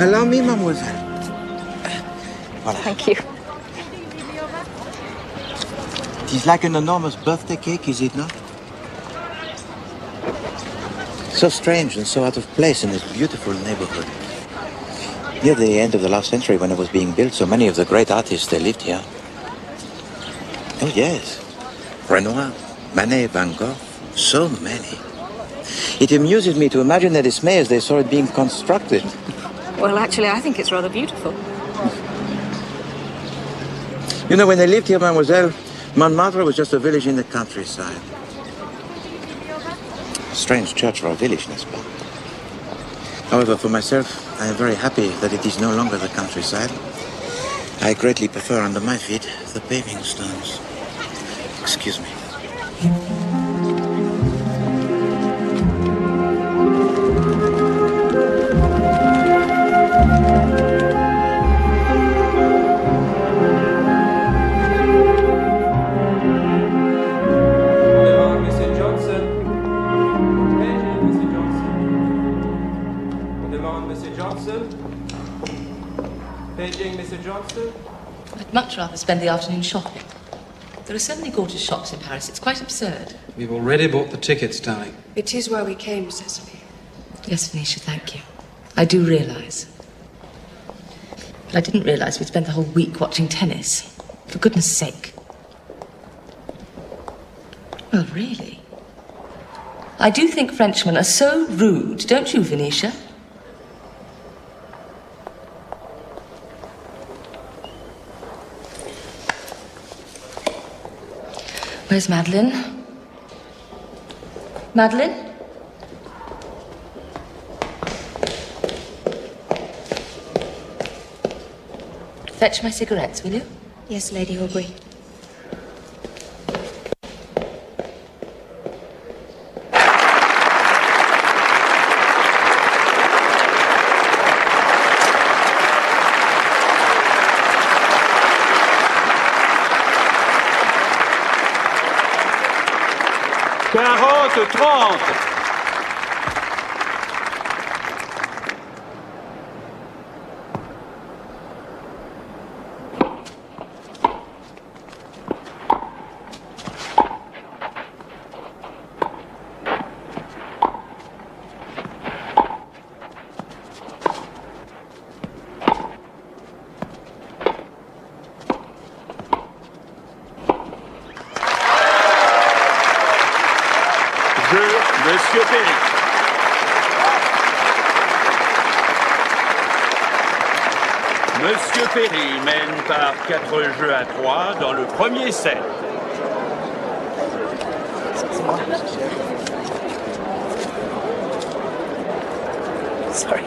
Allow me, mademoiselle. Voilà. Thank you. It is like an enormous birthday cake, is it not? So strange and so out of place in this beautiful neighborhood. Near the end of the last century, when it was being built, so many of the great artists, they lived here. Oh, yes. Renoir, Manet, Van Gogh, so many. It amuses me to imagine their dismay as they saw it being constructed. Well, actually, I think it's rather beautiful. You know, when they lived here, mademoiselle, Montmartre was just a village in the countryside. A strange church for a village, n'est-ce pas? However, for myself, I am very happy that it is no longer the countryside. I greatly prefer under my feet the paving stones. Excuse me. I'd much rather spend the afternoon shopping. There are so many gorgeous shops in Paris, it's quite absurd. We've already bought the tickets, darling. It is why we came, Cecily. Yes, Venetia, thank you. I do realise. But I didn't realise we'd spent the whole week watching tennis. For goodness sake. Well, really? I do think Frenchmen are so rude, don't you, Venetia? Where's Madeleine? Madeleine? Fetch my cigarettes, will you? Yes, Lady Aubrey. Monsieur Perry. Monsieur Perry mène par 4-3 dans le premier set. Sorry.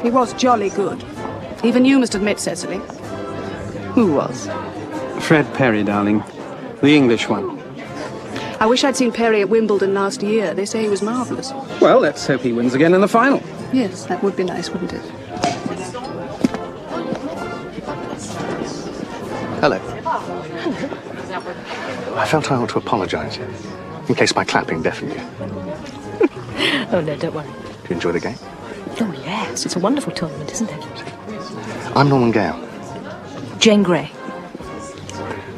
He was jolly good. Even you must admit, Cecily. Who was? Fred Perry, darling. The English one. I wish I'd seen Perry at Wimbledon last year. They say he was marvellous. Well, let's hope he wins again in the final. Yes, that would be nice, wouldn't it? Hello. I felt I ought to apologise, in case my clapping deafened you. Oh, no, don't worry. Do you enjoy the game? Oh, yes. It's a wonderful tournament, isn't it? I'm Norman Gale. Jane Grey.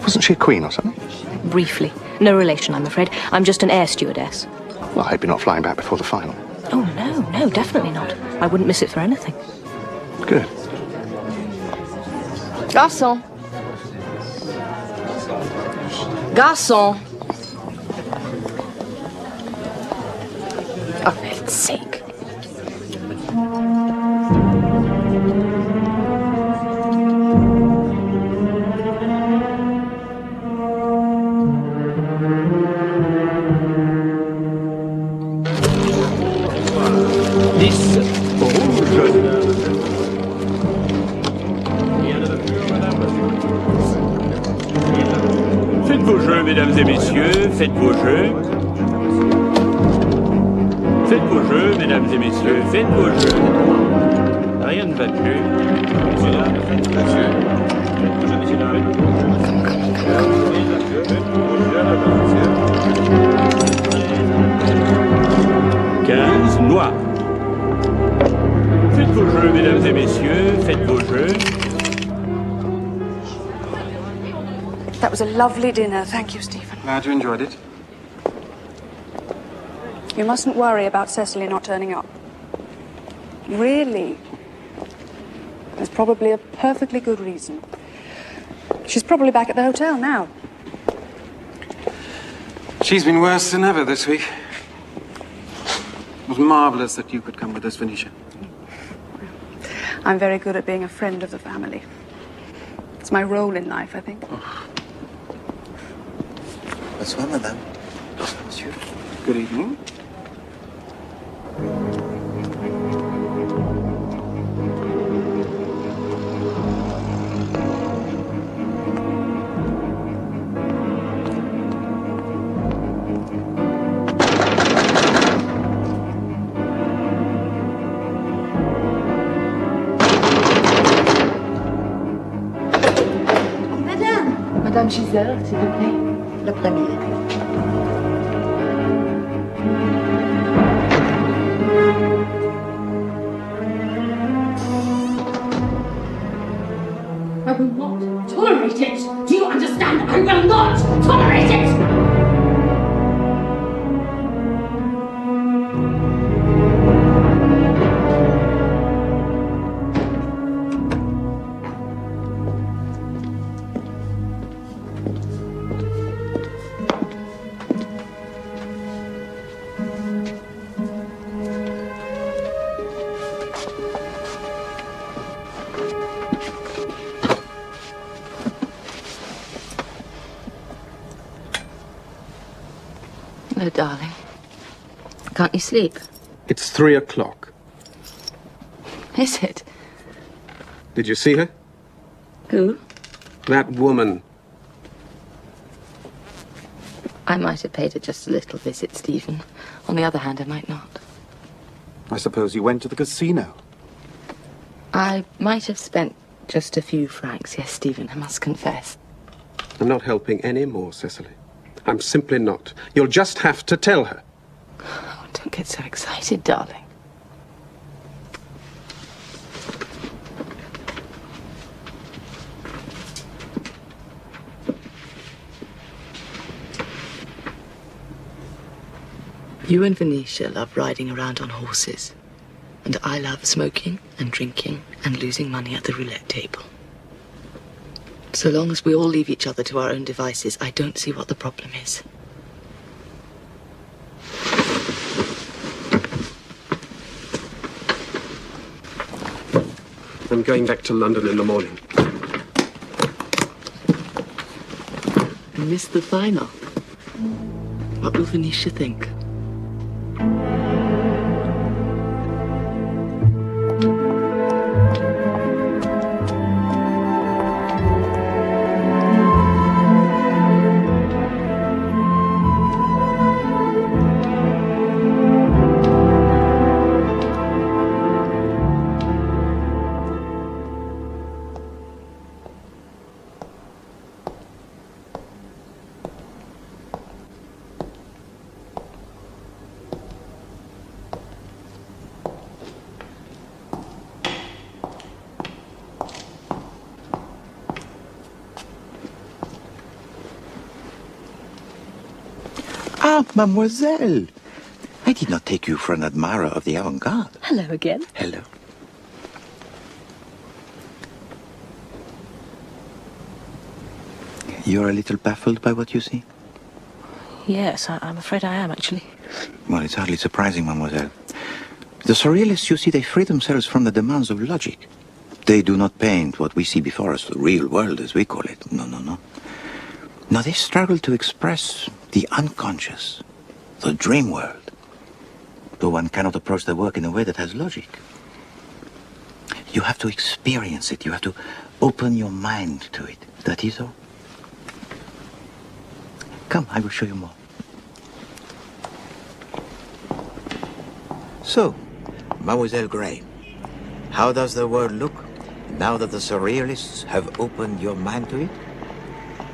Wasn't she a queen or something? Briefly. No relation, I'm afraid. I'm just an air stewardess. Well, I hope you're not flying back before the final. Oh, no, definitely not. I wouldn't miss it for anything. Good. Garçon. Garçon. Oh, for heaven's sake. Faites vos jeux, mesdames et messieurs, faites vos jeux. Faites vos jeux, mesdames et messieurs, faites vos jeux. Rien ne va plus. Monsieur, monsieur. Noir. Faites vos jeux, mesdames et messieurs, faites vos jeux. That was a lovely dinner. Thank you, Stephen. Glad you enjoyed it. You mustn't worry about Cecily not turning up. Really. There's probably a perfectly good reason. She's probably back at the hotel now. She's been worse than ever this week. It was marvelous that you could come with us, Venetia. I'm very good at being a friend of the family. It's my role in life, I think. Bonsoir, madame. Bonsoir, monsieur. Good evening. Madame Giselle, s'il vous plaît. La première. I will not tolerate it. Do you understand? I will not tolerate it. Hello, darling. Can't you sleep? It's 3 o'clock. Is it? Did you see her? Who? That woman. I might have paid her just a little visit, Stephen. On the other hand, I might not. I suppose you went to the casino. I might have spent just a few francs, yes, Stephen, I must confess. I'm not helping any more, Cecily. I'm simply not. You'll just have to tell her. Oh, don't get so excited, darling. You and Venetia love riding around on horses. And I love smoking and drinking and losing money at the roulette table. So long as we all leave each other to our own devices, I don't see what the problem is. I'm going back to London in the morning. You missed the final. What will Venetia think? Ah, mademoiselle. I did not take you for an admirer of the avant-garde. Hello again. Hello. You're a little baffled by what you see? Yes, I'm afraid I am, actually. Well, it's hardly surprising, mademoiselle. The surrealists, you see, they free themselves from the demands of logic. They do not paint what we see before us, the real world, as we call it. No, no, no. No, they struggle to express the unconscious, the dream world. Though one cannot approach their work in a way that has logic. You have to experience it. You have to open your mind to it. That is all. Come, I will show you more. So, Mademoiselle Gray, How does the world look now that the surrealists have opened your mind to it?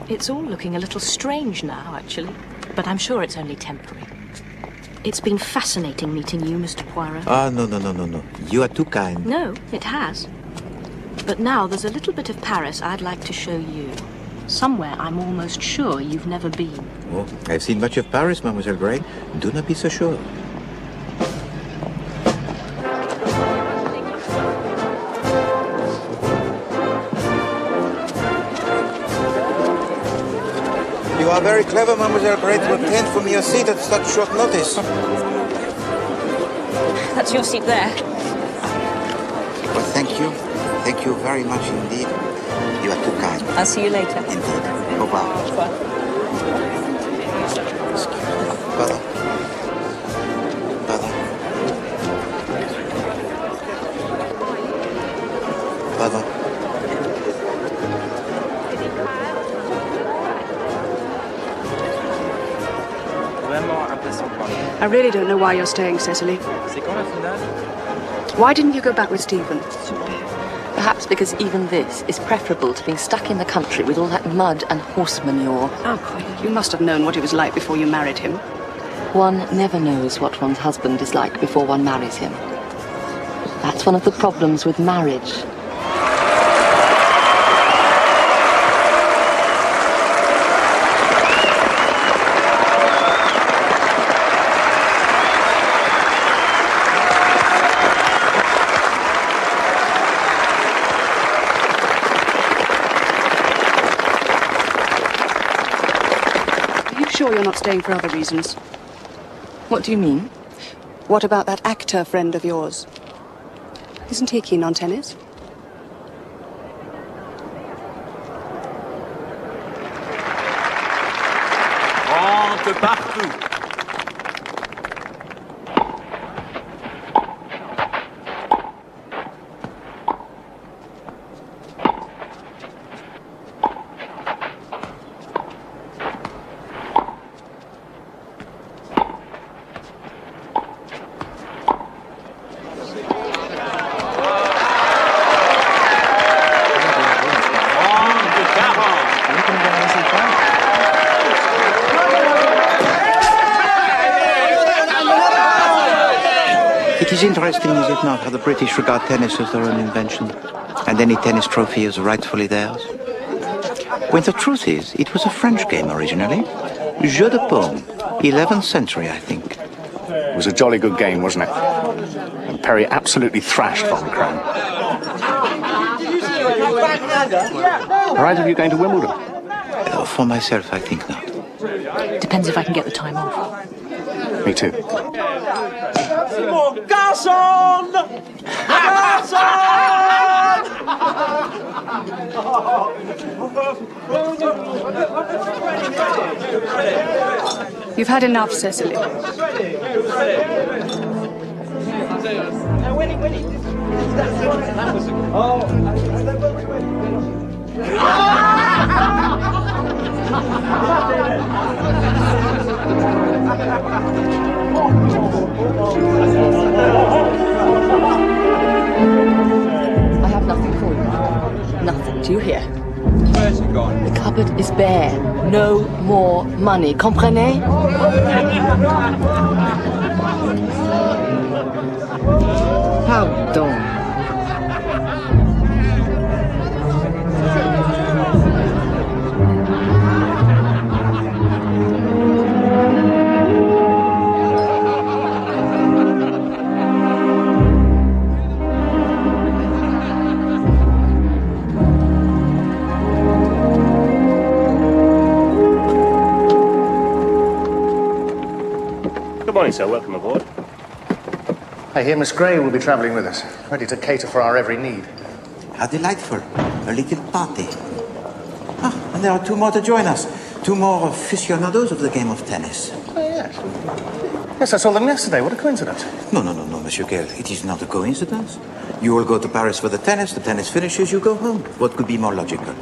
It's all looking a little strange now, actually. But I'm sure it's only temporary. It's been fascinating meeting you, Mr. Poirot. Ah, no. You are too kind. No, it has. But now there's a little bit of Paris I'd like to show you. Somewhere I'm almost sure you've never been. Oh, I've seen much of Paris, Mademoiselle Grey. Do not be so sure. You are very clever, Mademoiselle Grey, to obtain for me a seat at such short notice. That's your seat there. Well, thank you. Thank you very much indeed. You are too kind. I'll see you later. Indeed. Au revoir. Pardon. Pardon. Pardon. I really don't know why you're staying, Cecily. Why didn't you go back with Stephen? Perhaps because even this is preferable to being stuck in the country with all that mud and horse manure. Oh, you must have known what it was like before you married him. One never knows what one's husband is like before one marries him. That's one of the problems with marriage. Sure you're not staying for other reasons? What do you mean? What about that actor friend of yours? Isn't he keen on tennis? Rentre partout. It is interesting, is it not, how the British regard tennis as their own invention, and any tennis trophy is rightfully theirs? When the truth is, it was a French game originally. Jeu de paume, 11th century, I think. It was a jolly good game, wasn't it? And Perry absolutely thrashed Von Kran. Or either of you going to Wimbledon? For myself, I think not. Depends if I can get the time off. Me too. Garçon! You've had enough, Cecily. I have nothing for you. Nothing. Do you hear? Where's he gone? The cupboard is bare. No more money. Comprenez? Pardon. Good morning, sir. Welcome aboard. I hear Miss Grey will be travelling with us, ready to cater for our every need. How delightful. A little party. Ah, and there are two more to join us. Two more aficionados of the game of tennis. Oh, yes. Yes, I saw them yesterday. What a coincidence. No, Monsieur Gale. It is not a coincidence. You will go to Paris for the tennis finishes, you go home. What could be more logical?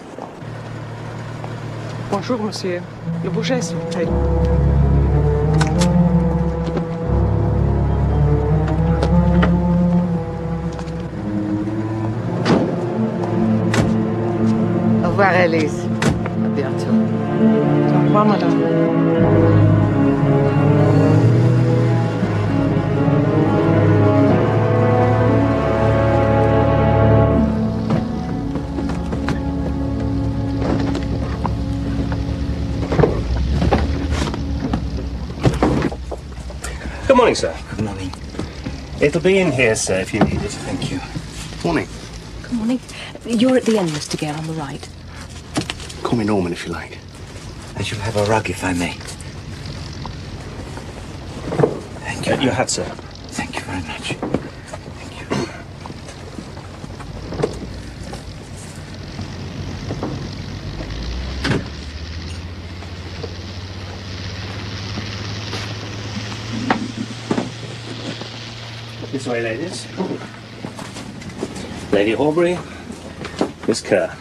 Bonjour, monsieur. Le bouger, s'il vous plaît. Elise. À bientôt. Au revoir, madame. Good morning, sir. Good morning. It'll be in here, sir, if you need it. Thank you. Morning. Good morning. You're at the end, Mr. Gale, on the right. Call me Norman if you like. I shall have a rug if I may. Thank you. Your hat, sir. Thank you very much. Thank you. This way, ladies. Lady Horbury, Miss Kerr.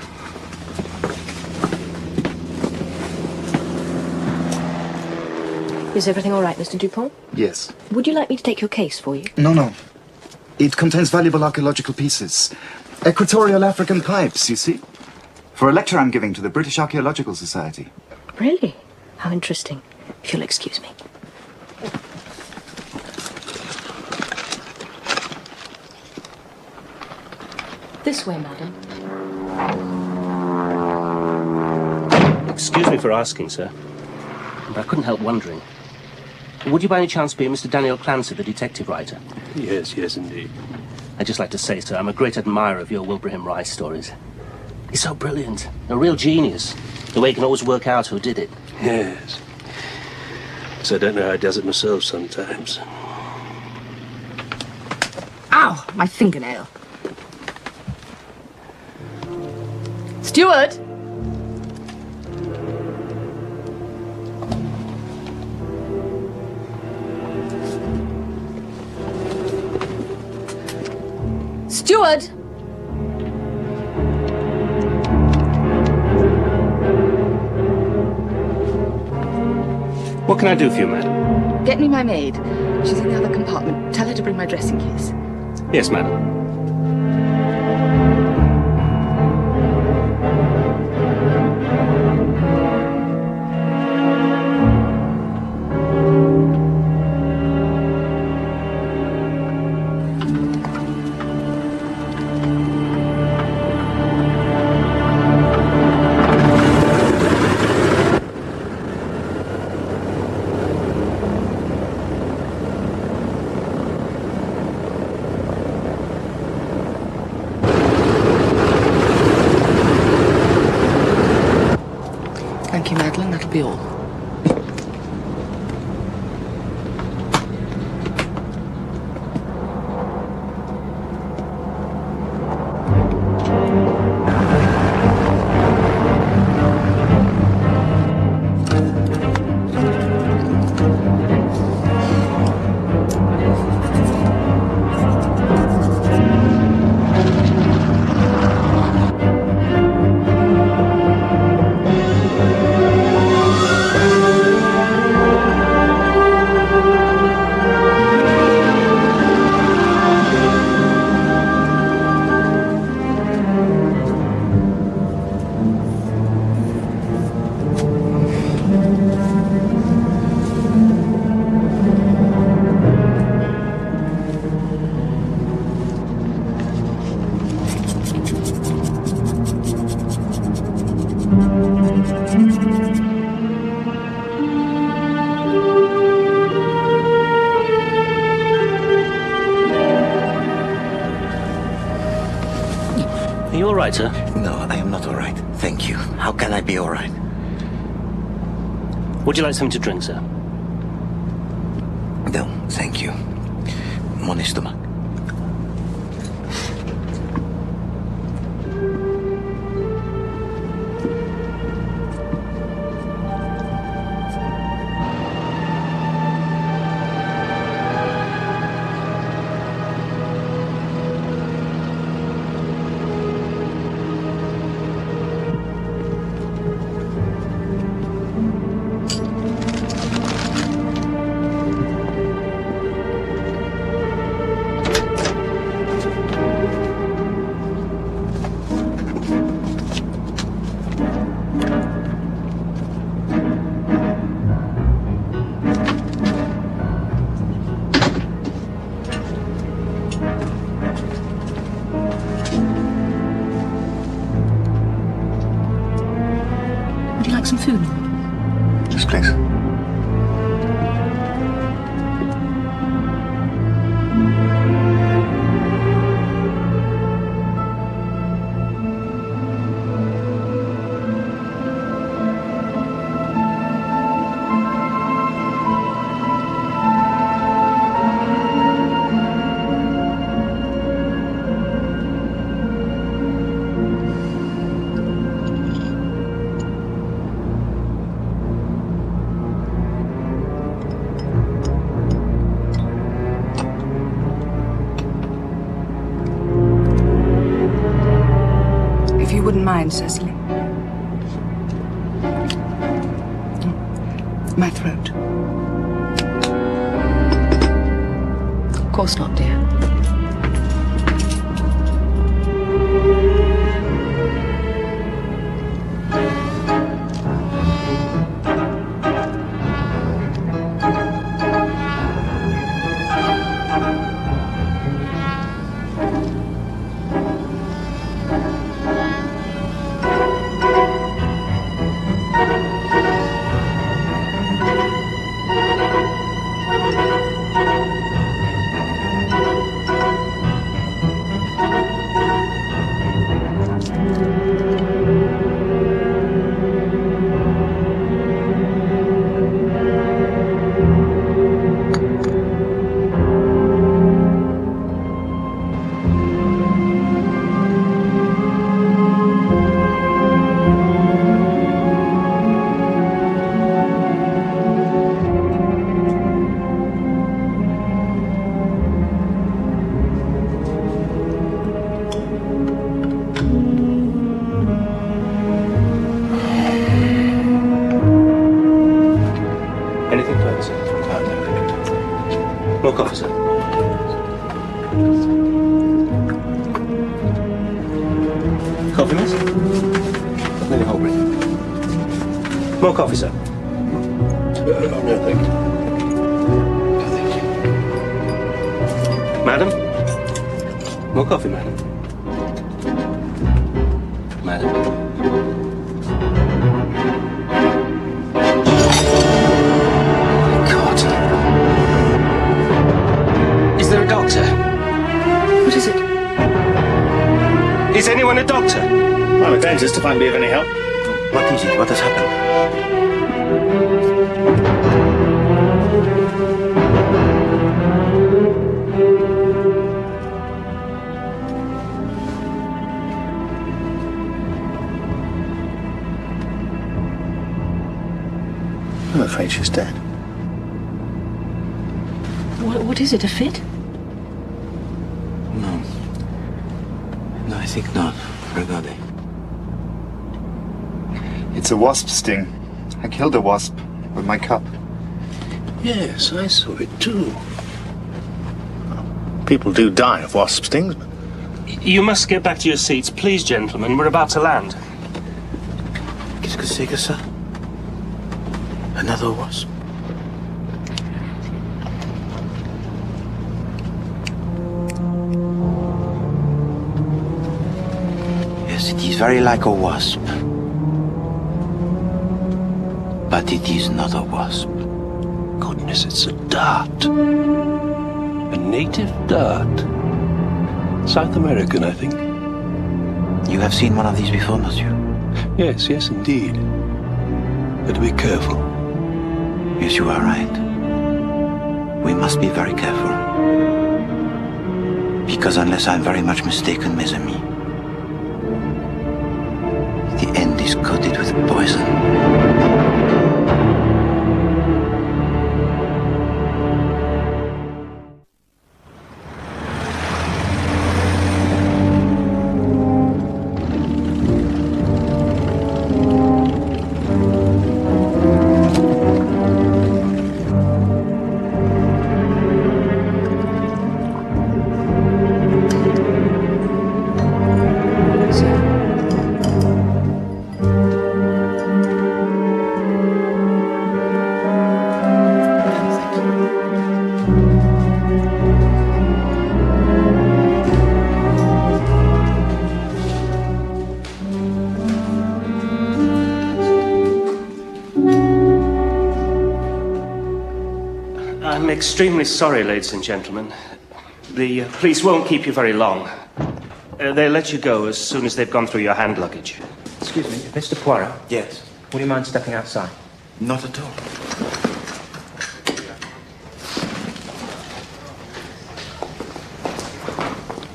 Is everything all right, Mr. Dupont? Yes. Would you like me to take your case for you? No. It contains valuable archaeological pieces. Equatorial African pipes, you see? For a lecture I'm giving to the British Archaeological Society. Really? How interesting. If you'll excuse me. This way, madam. Excuse me for asking, sir, but I couldn't help wondering. Would you by any chance be Mr. Daniel Clancy, the detective writer? Yes, indeed. I'd just like to say, sir, I'm a great admirer of your Wilbraham Rice stories. He's so brilliant, a real genius, the way he can always work out who did it. Yes. So I don't know how he does it myself sometimes. Ow! My fingernail. Steward! Steward! What can I do for you, madam? Get me my maid. She's in the other compartment. Tell her to bring my dressing case. Yes, madam. Thank you, Madeline. That'll be all. Are you all right, sir? No, I am not all right. Thank you. How can I be all right? Would you like something to drink, sir? No, thank you. Mon estomac. funeral? Yes, please. If you wouldn't mind, Cecily. My throat. Of course not, dear. Anything further, sir? More coffee, sir. Coffee, miss? Maybe whole bread. More coffee, sir. No, thank you. Madam? More coffee, madam. Madam? God. Is there a doctor? What is it? Is anyone a doctor? I'm a dentist, if I can be of any help. What is it? What has happened? I'm afraid she's dead. What is it, a fit? No. No, I think not. Regardez. It's a wasp sting. I killed a wasp with my cup. Yes, I saw it too. People do die of wasp stings, but... You must get back to your seats, please, gentlemen. We're about to land. Qu'est-ce que c'est que ça? Another wasp? Yes, it is very like a wasp. But it is not a wasp. Goodness, it's a dart. A native dart. South American, I think. You have seen one of these before, monsieur? Yes, yes, indeed. Better be careful. Yes, you are right. We must be very careful. Because unless I'm very much mistaken, mes amis, the end is coated with poison. extremely sorry, ladies and gentlemen. The police won't keep you very long. They'll let you go as soon as they've gone through your hand luggage. Excuse me. Mr. Poirot? Yes. Would you mind stepping outside? Not at all.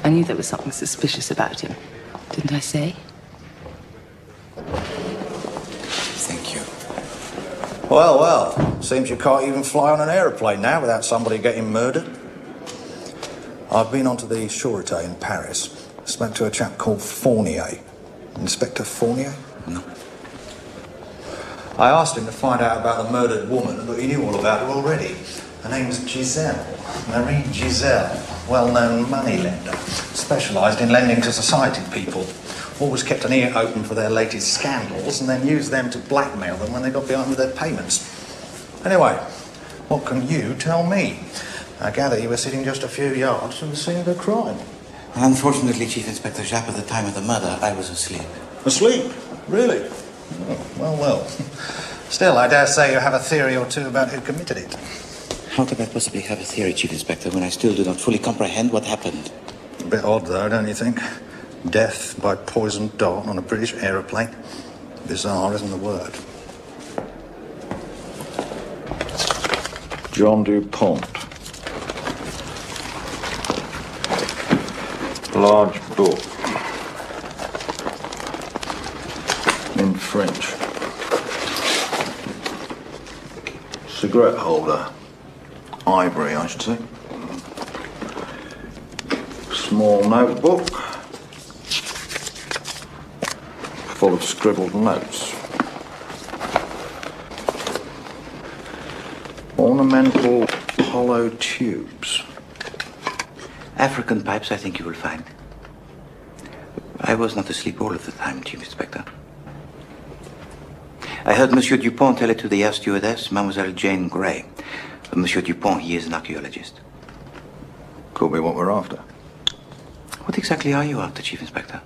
I knew there was something suspicious about him. Didn't I say? Thank you. Well, well. Seems you can't even fly on an aeroplane now without somebody getting murdered. I've been onto the Sûreté in Paris. Spoke to a chap called Fournier. Inspector Fournier? No. I asked him to find out about the murdered woman, but he knew all about her already. Her name's Giselle. Marie Giselle. Well-known moneylender. Specialised in lending to society people. Always kept an ear open for their latest scandals and then used them to blackmail them when they got behind with their payments. Anyway, what can you tell me? I gather you were sitting just a few yards from the scene of the crime. Unfortunately, Chief Inspector Japp, at the time of the murder, I was asleep. Asleep? Really? Oh, well, well. Still, I dare say you have a theory or two about who committed it. How could I possibly have a theory, Chief Inspector, when I still do not fully comprehend what happened? A bit odd, though, don't you think? Death by poisoned dart on a British aeroplane. Bizarre, isn't the word? John Dupont. Large book. In French. Cigarette holder. Ivory, I should say. Small notebook. Full of scribbled notes. Ornamental hollow tubes. African pipes, I think you will find. I was not asleep all of the time, Chief Inspector. I heard Monsieur Dupont tell it to the air stewardess, Mademoiselle Jane Grey. Monsieur Dupont, he is an archaeologist. Could be what we're after. What exactly are you after, Chief Inspector?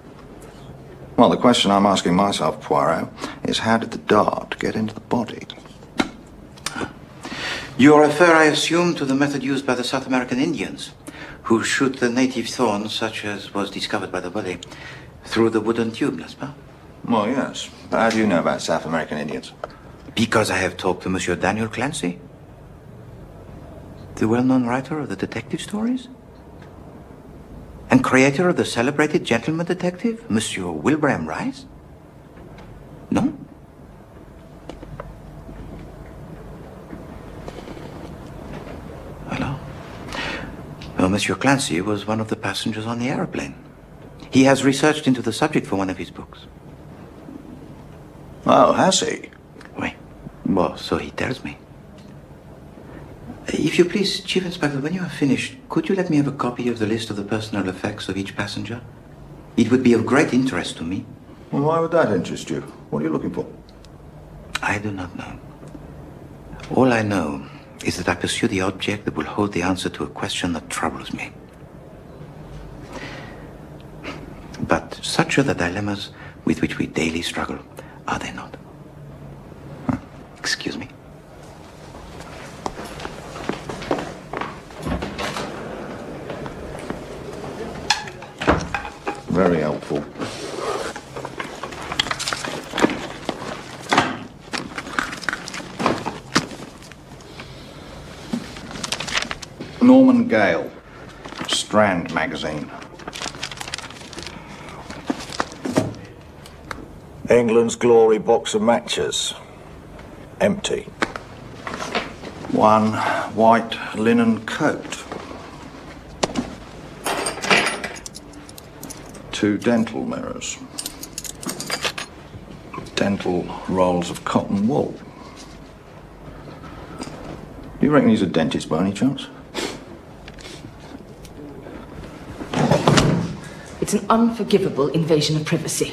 Well, the question I'm asking myself, Poirot, is how did the dart get into the body? You refer, I assume, to the method used by the South American Indians, who shoot the native thorns, such as was discovered by the body, through the wooden tube, n'est-ce pas? Well, yes. But how do you know about South American Indians? Because I have talked to Monsieur Daniel Clancy, the well-known writer of the detective stories, and creator of the celebrated gentleman detective, Monsieur Wilbraham Rice. No? Hello? Well, Monsieur Clancy was one of the passengers on the aeroplane. He has researched into the subject for one of his books. Oh, has he? Oui. Well, so he tells me. If you please, Chief Inspector, when you have finished, could you let me have a copy of the list of the personal effects of each passenger? It would be of great interest to me. Well, why would that interest you? What are you looking for? I do not know. All I know is that I pursue the object that will hold the answer to a question that troubles me. But such are the dilemmas with which we daily struggle, are they not? Huh? Excuse me. Very helpful. Norman Gale, Strand magazine. England's glory box of matches. Empty. One white linen coat. 2 dental mirrors. Dental rolls of cotton wool. Do you reckon he's a dentist by any chance? It's an unforgivable invasion of privacy.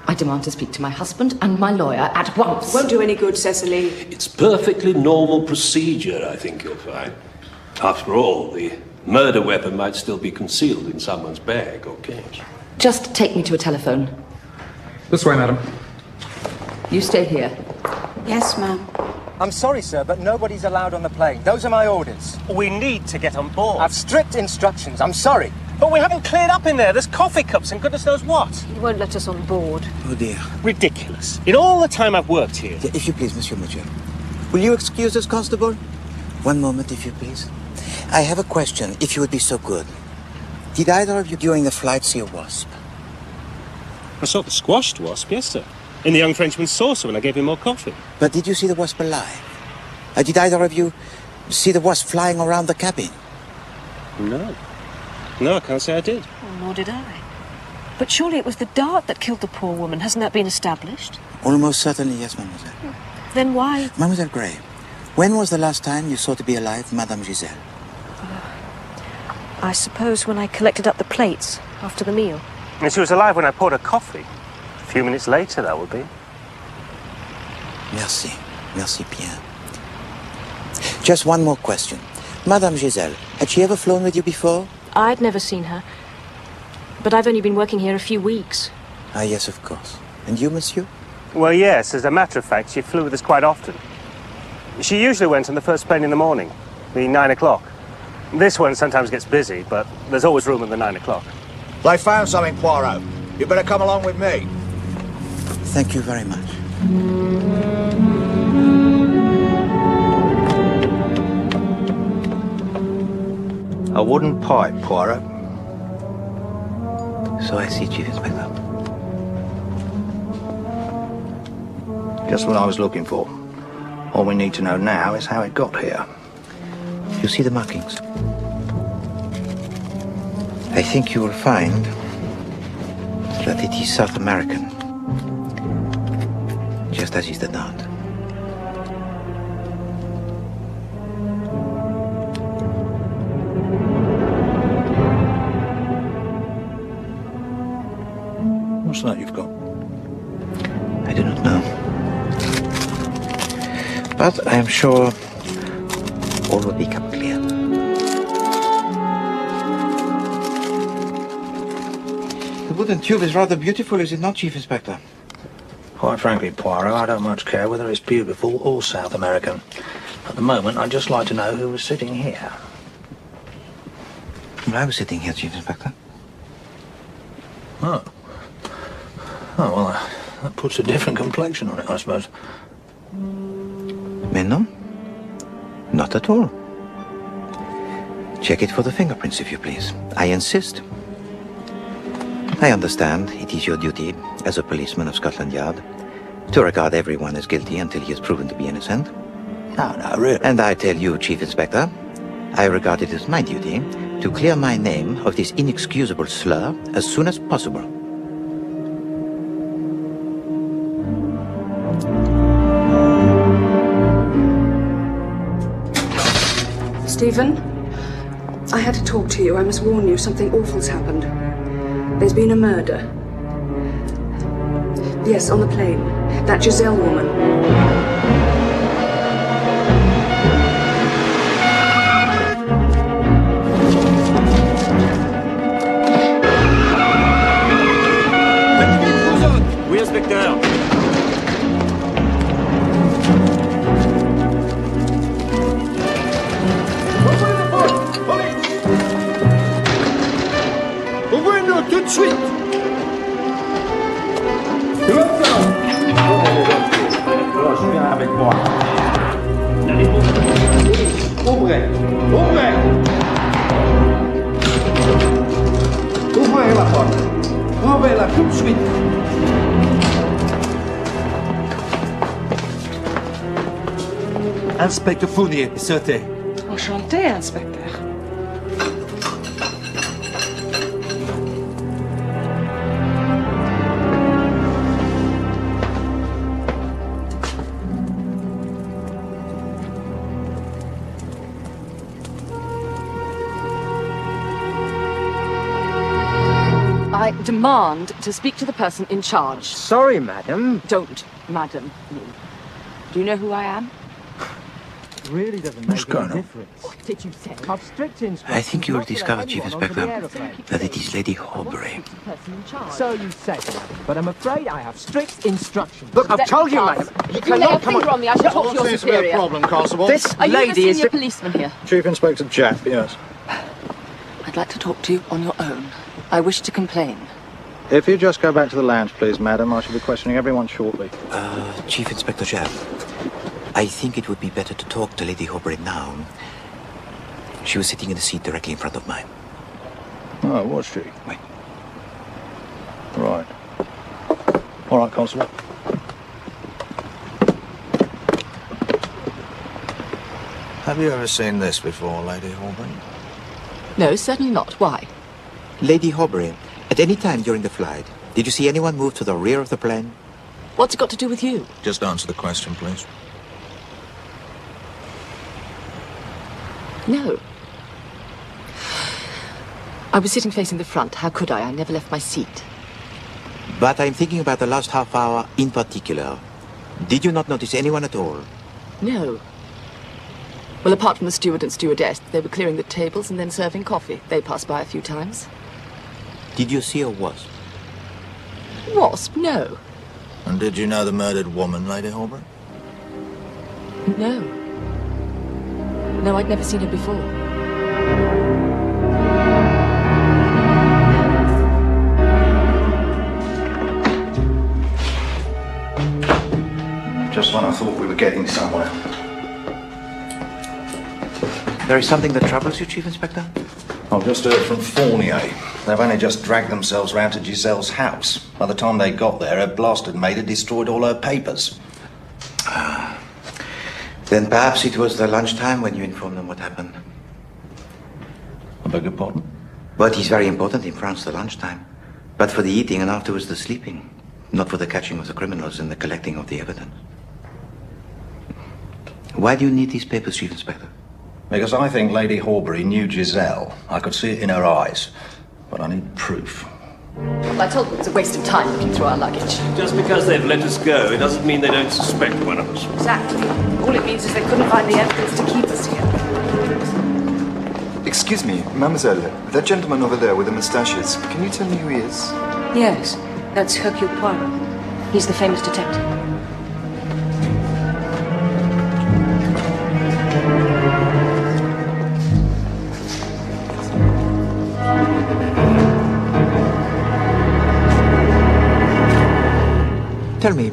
I demand to speak to my husband and my lawyer at once. Won't do any good, Cecily. It's perfectly normal procedure, I think you'll find. After all, the murder weapon might still be concealed in someone's bag or case. Just take me to a telephone. This way, madam. You stay here. Yes, ma'am. I'm sorry, sir, but nobody's allowed on the plane. Those are my orders. We need to get on board. I've strict instructions. I'm sorry. But we haven't cleared up in there. There's coffee cups and goodness knows what. He won't let us on board. Oh, dear. Ridiculous. In all the time I've worked here. Yeah, if you please, Monsieur Mitchell. Will you excuse us, Constable? One moment, if you please. I have a question, if you would be so good. Did either of you during the flight see a wasp? I saw the squashed wasp, yes, sir. In the young Frenchman's saucer when I gave him more coffee. But did you see the wasp alive? Did either of you see the wasp flying around the cabin? No. No, I can't say I did. Well, nor did I. But surely it was the dart that killed the poor woman. Hasn't that been established? Almost certainly, yes, mademoiselle. Then why? Mademoiselle Gray, when was the last time you saw to be alive Madame Giselle? I suppose when I collected up the plates after the meal. And she was alive when I poured her coffee. A few minutes later, that would be. Merci. Merci bien. Just one more question. Madame Giselle, had she ever flown with you before? I'd never seen her. But I've only been working here a few weeks. Ah, yes, of course. And you, monsieur? Well, yes, as a matter of fact, she flew with us quite often. She usually went on the first plane in the morning, the 9 o'clock. This one sometimes gets busy, but there's always room in the 9 o'clock. They found something, Poirot. You better come along with me. Thank you very much. A wooden pipe, Poirot. So I see, Chief Inspector. Just what I was looking for. All we need to know now is how it got here. You see the markings? I think you will find that it is South American, just as is the dart. What's that you've got? I do not know. But I am sure all will become clear. The wooden tube is rather beautiful, is it not, Chief Inspector? Quite frankly, Poirot, I don't much care whether it's beautiful or South American. At the moment, I'd just like to know who was sitting here. Well, I was sitting here, Chief Inspector. Oh. Oh, well, that puts a different complexion on it, I suppose. Mais non. Not at all. Check it for the fingerprints, if you please. I insist. I understand it is your duty, as a policeman of Scotland Yard, to regard everyone as guilty until he is proven to be innocent. No, really. And I tell you, Chief Inspector, I regard it as my duty to clear my name of this inexcusable slur as soon as possible. Stephen, I had to talk to you. I must warn you, something awful's happened. There's been a murder. Yes, on the plane. That Giselle woman. Oui, inspecteur. Ouvrez-nous tout de suite. Je viens avec moi. Ouvrez. Ouvrez. Ouvrez la porte. Ouvrez-la tout de suite. Inspecteur Fournier, sautez. Enchanté, inspecteur. I demand to speak to the person in charge. Sorry, madam. Don't, madam, me. Do you know who I am? really doesn't What's make any going on? difference. What did you say? I've strict instructions. I think you will not to let discover, Chief anyone onto the Inspector, aeroplane. that it is Lady Horbury. So you say, but I'm afraid I have strict instructions. Look, I've told you, madam. You cannot come on me. I shall talk to your superior. problem, Constable. This Are you the lady is senior policeman here? Chief Inspector Japp, yes. I'd like to talk to you on your own. I wish to complain. If you just go back to the lounge, please, madam, I shall be questioning everyone shortly. Chief Inspector Japp, I think it would be better to talk to Lady Horbury now. She was sitting in the seat directly in front of mine. Oh, was she? Wait. Right. All right, Constable. Have you ever seen this before, Lady Horbury? No, certainly not. Why? Lady Horbury, at any time during the flight, did you see anyone move to the rear of the plane? What's it got to do with you? Just answer the question, please. No. I was sitting facing the front. How could I? I never left my seat. But I'm thinking about the last half hour in particular. Did you not notice anyone at all? No. Well, apart from the steward and stewardess, they were clearing the tables and then serving coffee. They passed by a few times. Did you see a wasp? Wasp? No. And did you know the murdered woman, Lady Horbury? No. No, I'd never seen her before. Just when I thought we were getting somewhere. There is something that troubles you, Chief Inspector? I've just heard from Fournier. They've only just dragged themselves round to Giselle's house. By the time they got there, her blasted maid had destroyed all her papers. Then perhaps it was the lunchtime when you informed them what happened. I beg your pardon? But it's very important in France, the lunchtime. But for the eating and afterwards the sleeping. Not for the catching of the criminals and the collecting of the evidence. Why do you need these papers, Chief Inspector? Because I think Lady Horbury knew Giselle. I could see it in her eyes. But I need proof. Well, I told them it's a waste of time looking through our luggage. Just because they've let us go, it doesn't mean they don't suspect one of us. Exactly. All it means is they couldn't find the evidence to keep us here. Excuse me, mademoiselle. That gentleman over there with the moustaches, can you tell me who he is? Yes, that's Hercule Poirot. He's the famous detective. Tell me,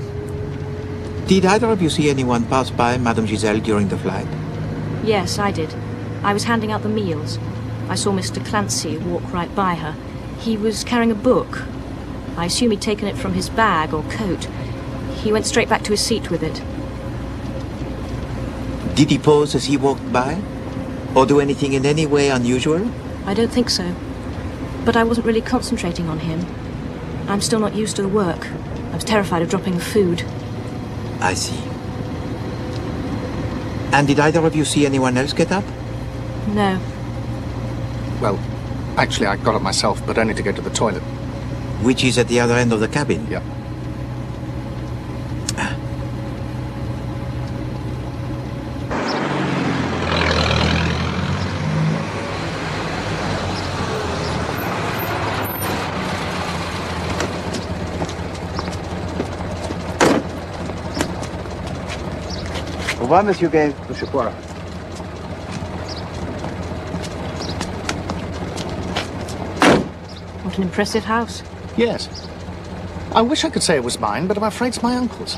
did either of you see anyone pass by Madame Giselle during the flight? Yes, I did. I was handing out the meals. I saw Mr. Clancy walk right by her. He was carrying a book. I assume he'd taken it from his bag or coat. He went straight back to his seat with it. Did he pose as he walked by? Or do anything in any way unusual? I don't think so. But I wasn't really concentrating on him. I'm still not used to the work. I was terrified of dropping the food. I see. And did either of you see anyone else get up? No. Well, actually, I got up myself, but only to go to the toilet. Which is at the other end of the cabin? Yeah. Au revoir, Monsieur Gay. Monsieur Poirot. What an impressive house. Yes. I wish I could say it was mine, but I'm afraid it's my uncle's.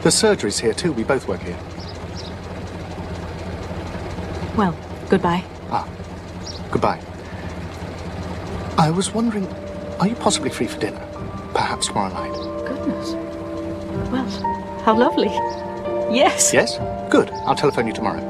The surgery's here, too. We both work here. Well, goodbye. Goodbye. I was wondering, are you possibly free for dinner? Perhaps tomorrow night? Goodness. Well, how lovely. Yes. Yes? Good. I'll telephone you tomorrow.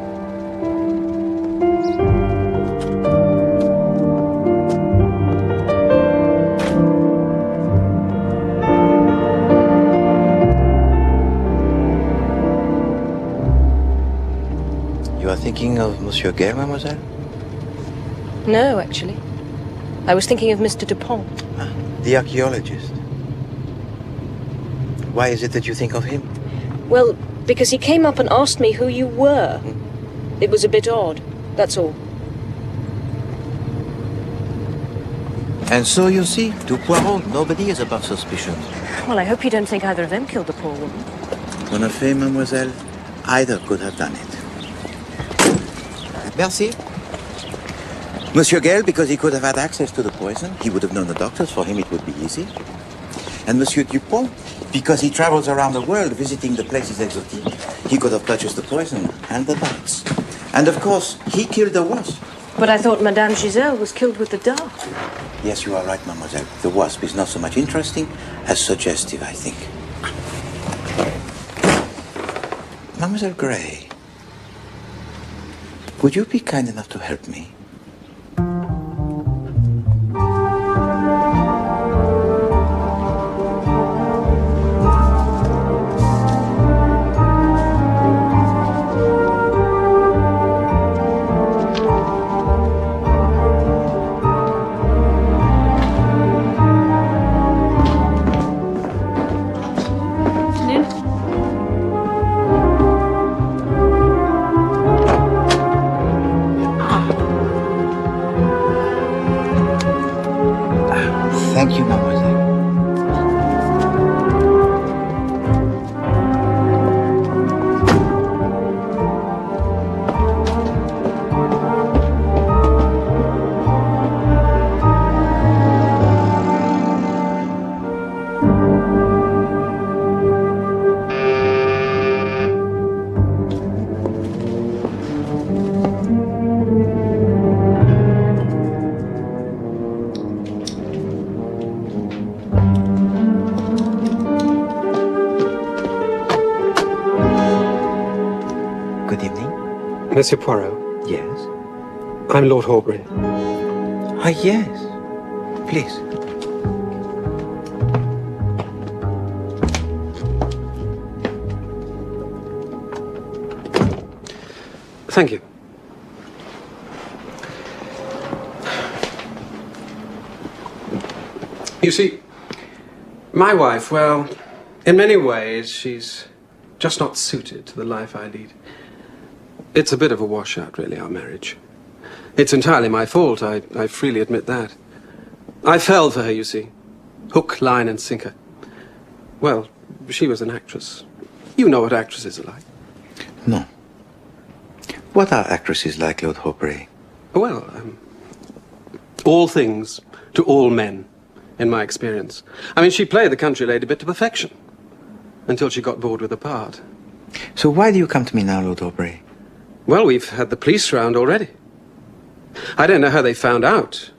You are thinking of Monsieur Gay, mademoiselle? No, actually. I was thinking of Mr. Dupont. The archaeologist. Why is it that you think of him? Well, because he came up and asked me who you were. It was a bit odd, that's all. And so you see, to Poirot, nobody is above suspicion. Well, I hope you don't think either of them killed the poor woman. En effet, mademoiselle, either could have done it. Merci. Monsieur Gale, because he could have had access to the poison, he would have known the doctors. For him, it would be easy. And Monsieur Dupont, because he travels around the world visiting the places exotic, he could have purchased the poison and the bites. And of course, he killed the wasp. But I thought Madame Giselle was killed with the dart. Yes, you are right, mademoiselle. The wasp is not so much interesting as suggestive, I think. Mademoiselle Gray, would you be kind enough to help me? Thank you, mademoiselle. Good evening. Monsieur Poirot? Yes? I'm Lord Horbury. Ah, yes. Please. Thank you. You see, my wife, well, in many ways, she's just not suited to the life I lead. It's a bit of a washout, really, our marriage. It's entirely my fault, I freely admit that. I fell for her, you see. Hook, line, and sinker. Well, she was an actress. You know what actresses are like. No. What are actresses like, Lord Horbury? Well, all things to all men, in my experience. I mean, she played the country lady bit to perfection, until she got bored with the part. So why do you come to me now, Lord Horbury? Well, we've had the police round already. I don't know how they found out,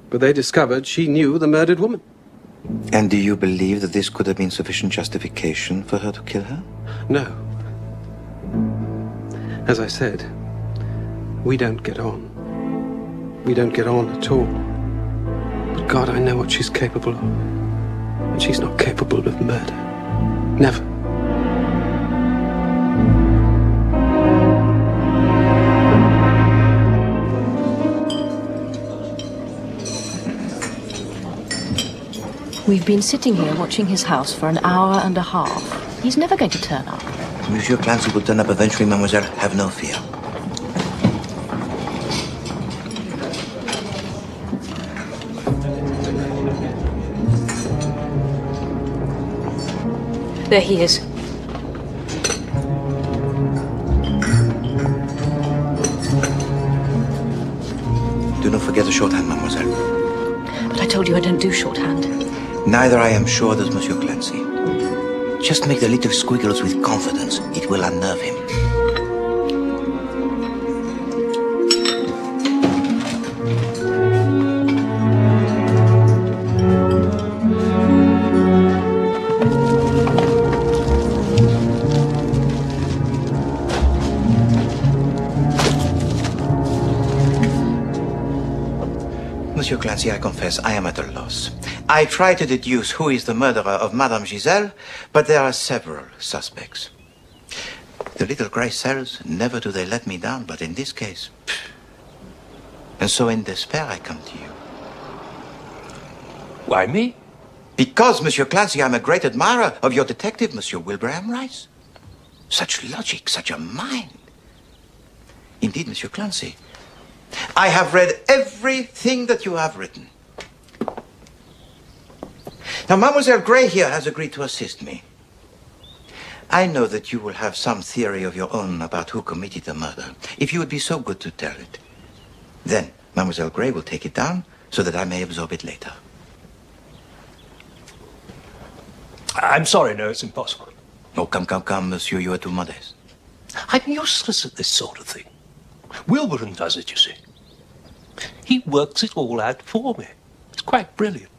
but they discovered she knew the murdered woman. And do you believe that this could have been sufficient justification for her to kill her? No. As I said, we don't get on. We don't get on at all. But God, I know what she's capable of. And she's not capable of murder. Never. We've been sitting here watching his house for an hour and a half. He's never going to turn up. Monsieur Clancy will turn up eventually, mademoiselle. Have no fear. There he is. Do not forget the shorthand, mademoiselle. But I told you I don't do shorthand. Neither, I am sure, does Monsieur Clancy. Just make the little squiggles with confidence. It will unnerve him. Monsieur Clancy, I confess, I am at a loss. I try to deduce who is the murderer of Madame Giselle, but there are several suspects. The little grey cells, never do they let me down, but in this case... And so in despair, I come to you. Why me? Because, Monsieur Clancy, I'm a great admirer of your detective, Monsieur Wilbraham Rice. Such logic, such a mind. Indeed, Monsieur Clancy. I have read everything that you have written. Now, Mademoiselle Gray here has agreed to assist me. I know that you will have some theory of your own about who committed the murder. If you would be so good to tell it, then Mademoiselle Gray will take it down so that I may absorb it later. I'm sorry, no, it's impossible. Oh, come, monsieur, you are too modest. I'm useless at this sort of thing. Wilburn does it, you see. He works it all out for me. It's quite brilliant.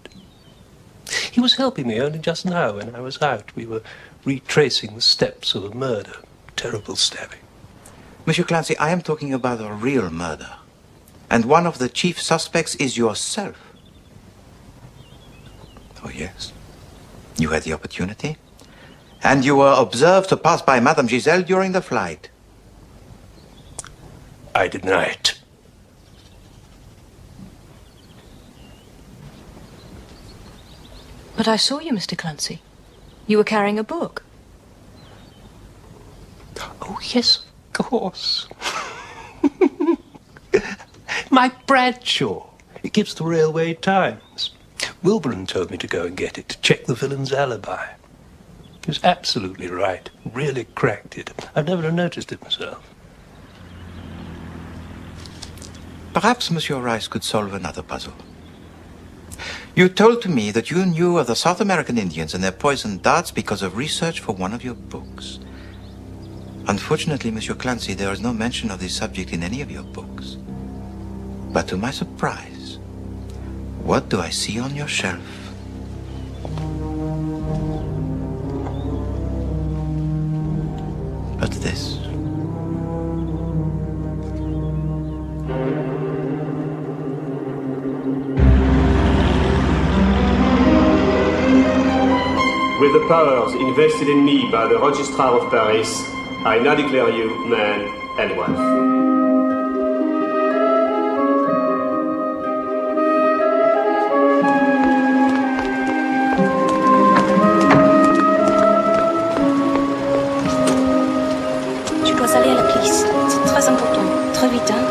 He was helping me only just now when I was out. We were retracing the steps of a murder. Terrible stabbing. Monsieur Clancy, I am talking about a real murder. And one of the chief suspects is yourself. Oh, yes. You had the opportunity. And you were observed to pass by Madame Giselle during the flight. I deny it. But I saw you, Mr. Clancy. You were carrying a book. Oh, yes, of course. My Bradshaw. It gives the Railway Times. Wilburn told me to go and get it, to check the villain's alibi. He was absolutely right. Really cracked it. I've never noticed it myself. Perhaps Monsieur Rice could solve another puzzle. You told to me that you knew of the South American Indians and their poisoned darts because of research for one of your books. Unfortunately, Monsieur Clancy, there is no mention of this subject in any of your books. But to my surprise, what do I see on your shelf? But this. With the powers invested in me by the Registrar of Paris, I now declare you man and wife. Je dois aller à la police. C'est très important. Très vite, hein?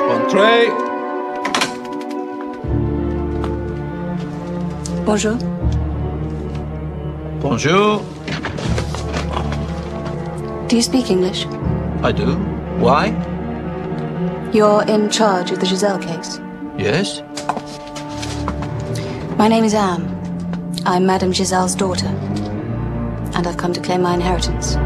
Entrez. Bonjour. Bonjour. Do you speak English? I do. Why? You're in charge of the Giselle case. Yes. My name is Anne. I'm Madame Giselle's daughter. And I've come to claim my inheritance.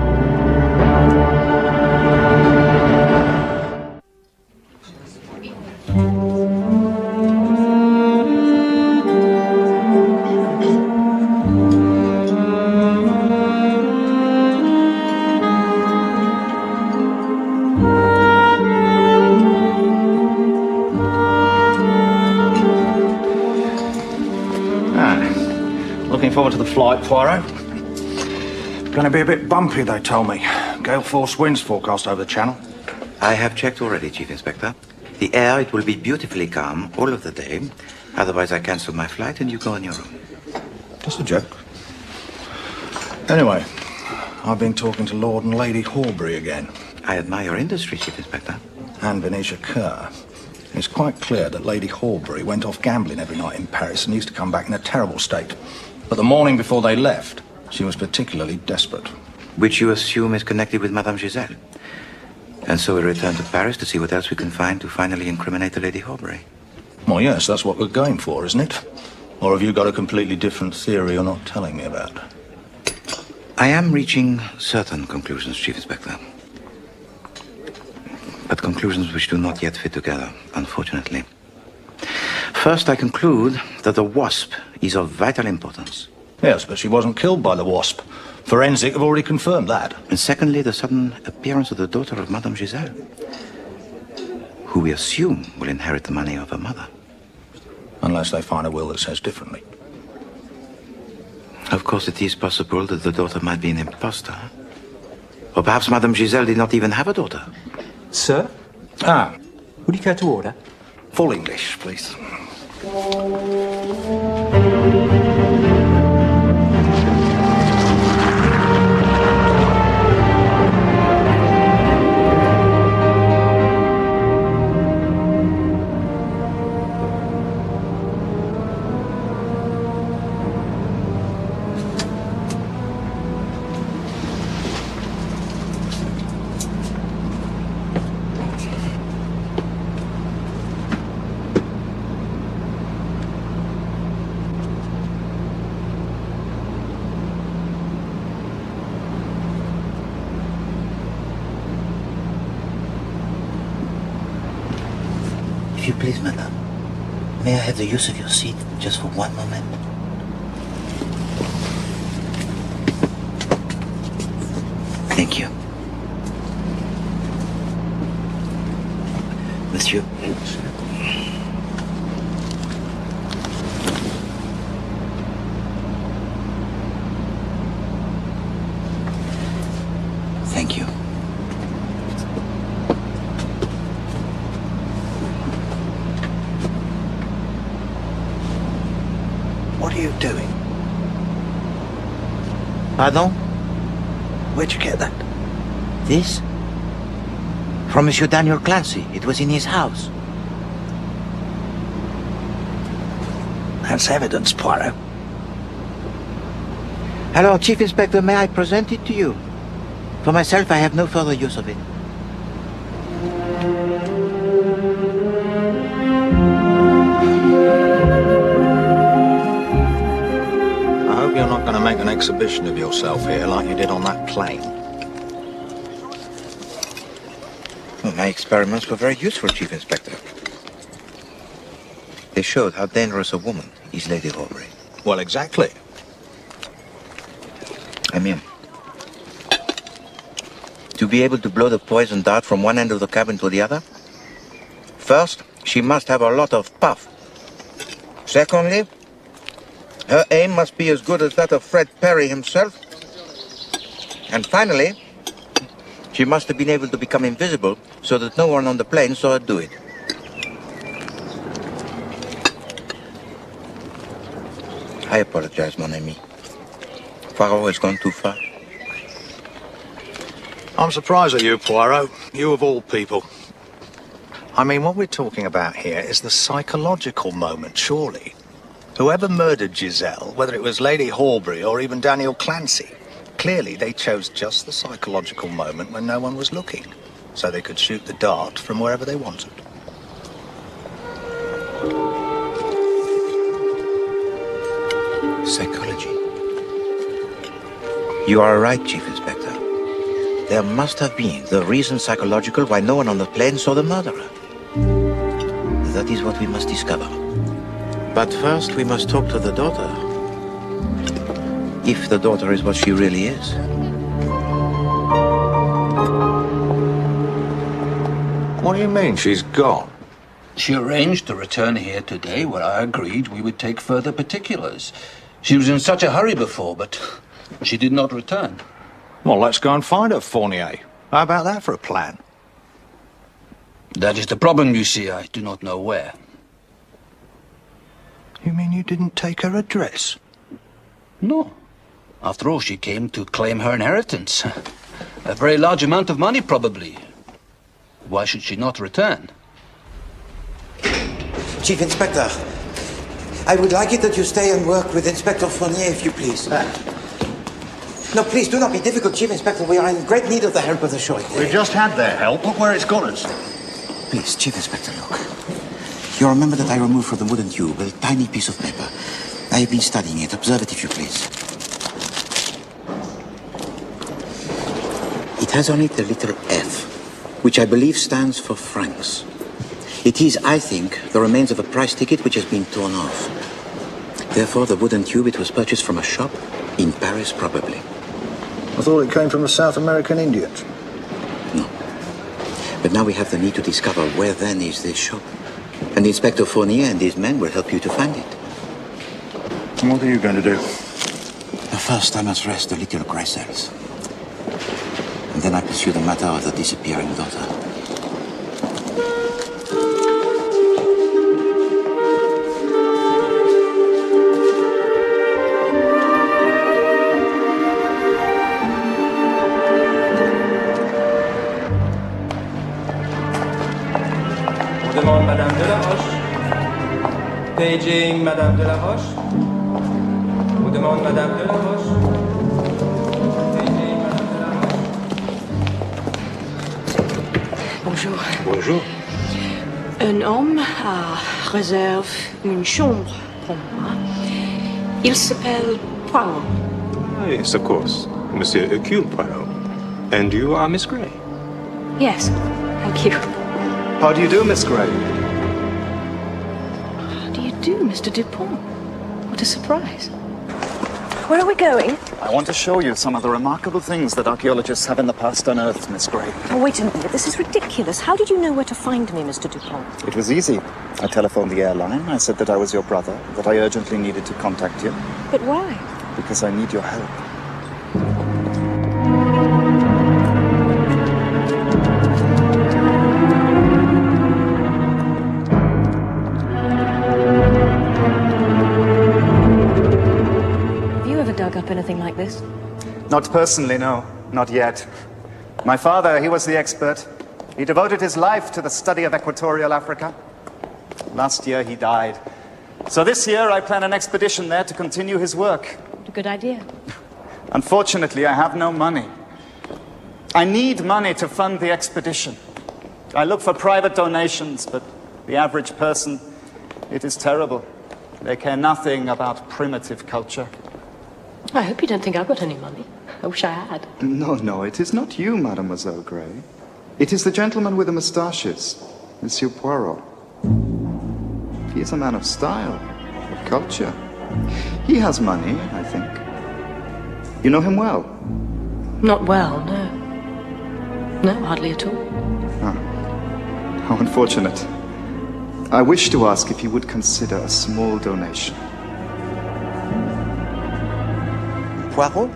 Looking forward to the flight, Poirot. Going to be a bit bumpy, they told me. Gale force winds forecast over the channel. I have checked already, Chief Inspector. The air, it will be beautifully calm all of the day. Otherwise, I cancel my flight and you go on your own. Just a joke. Anyway, I've been talking to Lord and Lady Horbury again. I admire your industry, Chief Inspector. And Venetia Kerr. It's quite clear that Lady Horbury went off gambling every night in Paris and used to come back in a terrible state. But the morning before they left, she was particularly desperate. Which you assume is connected with Madame Giselle. And so we return to Paris to see what else we can find to finally incriminate the Lady Horbury. Well, yes, that's what we're going for, isn't it? Or have you got a completely different theory you're not telling me about? I am reaching certain conclusions, Chief Inspector. But conclusions which do not yet fit together, unfortunately. First, I conclude that the wasp is of vital importance. Yes, but she wasn't killed by the wasp. Forensic have already confirmed that. And secondly, the sudden appearance of the daughter of Madame Giselle, who we assume will inherit the money of her mother. Unless they find a will that says differently. Of course, it is possible that the daughter might be an impostor. Or perhaps Madame Giselle did not even have a daughter. Sir? Ah. Would you care to order? Full English, please. If you please, madame, may I have the use of your seat just for one moment? Thank you. Monsieur. Thank you. What are you doing? Pardon? Where'd you get that? This? From Monsieur Daniel Clancy. It was in his house. That's evidence, Poirot. Hello, Chief Inspector, may I present it to you? For myself, I have no further use of it. I hope you're not going to make an exhibition of yourself here like you did on that plane. Well, my experiments were very useful, Chief Inspector. They showed how dangerous a woman is Lady Horbury. Well, exactly. I mean, to be able to blow the poison dart from one end of the cabin to the other, first, she must have a lot of puff. Secondly, her aim must be as good as that of Fred Perry himself. And finally, she must have been able to become invisible so that no one on the plane saw her do it. I apologize, mon ami. Poirot has gone too far. I'm surprised at you, Poirot. You of all people. I mean, what we're talking about here is the psychological moment, surely. Whoever murdered Giselle, whether it was Lady Horbury or even Daniel Clancy, clearly they chose just the psychological moment when no one was looking, so they could shoot the dart from wherever they wanted. Psychology. You are right, Chief Inspector. There must have been the reason psychological why no one on the plane saw the murderer. That is what we must discover. But first we must talk to the daughter. If the daughter is what she really is. What do you mean, she's gone? She arranged to return here today, where I agreed we would take further particulars. She was in such a hurry before, but she did not return. Well, let's go and find her, Fournier. How about that for a plan? That is the problem, you see. I do not know where. You mean you didn't take her address? No. After all, she came to claim her inheritance. A very large amount of money, probably. Why should she not return? Chief Inspector, I would like it that you stay and work with Inspector Fournier, if you please. No, please, do not be difficult, Chief Inspector. We are in great need of the help of the show. We've just had their help. Look where it's got us. Please, Chief Inspector, look. You remember that I removed from the wooden tube a tiny piece of paper. I have been studying it. Observe it, if you please. It has on it the letter F, which I believe stands for francs. It is, I think, the remains of a price ticket which has been torn off. Therefore, the wooden tube, it was purchased from a shop in Paris, probably. I thought it came from the South American Indians. No. But now we have the need to discover where then is this shop. And Inspector Fournier and his men will help you to find it. And what are you going to do? First, I must rest the little grey cells. And then I pursue the matter of the disappearing daughter. On demande Madame de la Roche. Paging Madame de la Roche. On demande Madame de la Roche. Paging Madame de la Roche. Bonjour. Bonjour. Un homme réserve une chambre pour moi. Il s'appelle Poirot. Yes, of course. Monsieur Hercule Poirot. And you are Miss Gray? Yes, thank you. How do you do, Miss Gray? Mr. Dupont. What a surprise. Where are we going? I want to show you some of the remarkable things that archaeologists have in the past unearthed, Miss Gray. Oh, wait a minute. This is ridiculous. How did you know where to find me, Mr. Dupont? It was easy. I telephoned the airline. I said that I was your brother, that I urgently needed to contact you. But why? Because I need your help. Dug up anything like this? Not personally, no. Not yet. My father, he was the expert. He devoted his life to the study of equatorial Africa. Last year, he died. So this year, I plan an expedition there to continue his work. What a good idea. Unfortunately, I have no money. I need money to fund the expedition. I look for private donations, but the average person, it is terrible. They care nothing about primitive culture. I hope you don't think I've got any money. I wish I had. No, no, it is not you, Mademoiselle Gray. It is the gentleman with the moustaches, Monsieur Poirot. He is a man of style, of culture. He has money, I think. You know him well? Not well, no. No, hardly at all. Ah, how unfortunate. I wish to ask if you would consider a small donation. Poirot?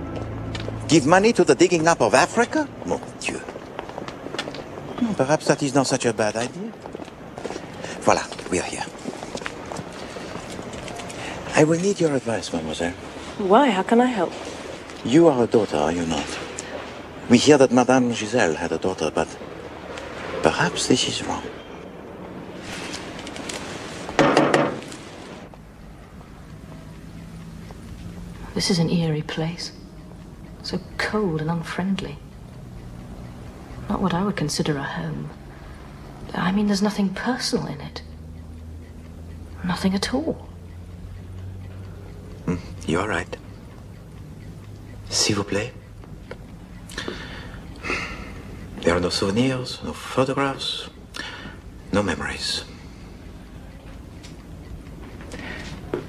Give money to the digging up of Africa? Mon Dieu. Perhaps that is not such a bad idea. Voila, we are here. I will need your advice, mademoiselle. Why? How can I help? You are a daughter, are you not? We hear that Madame Giselle had a daughter, but perhaps this is wrong. This is an eerie place. So cold and unfriendly. Not what I would consider a home. I mean, there's nothing personal in it. Nothing at all. You are right. S'il vous plaît. There are no souvenirs, no photographs, no memories.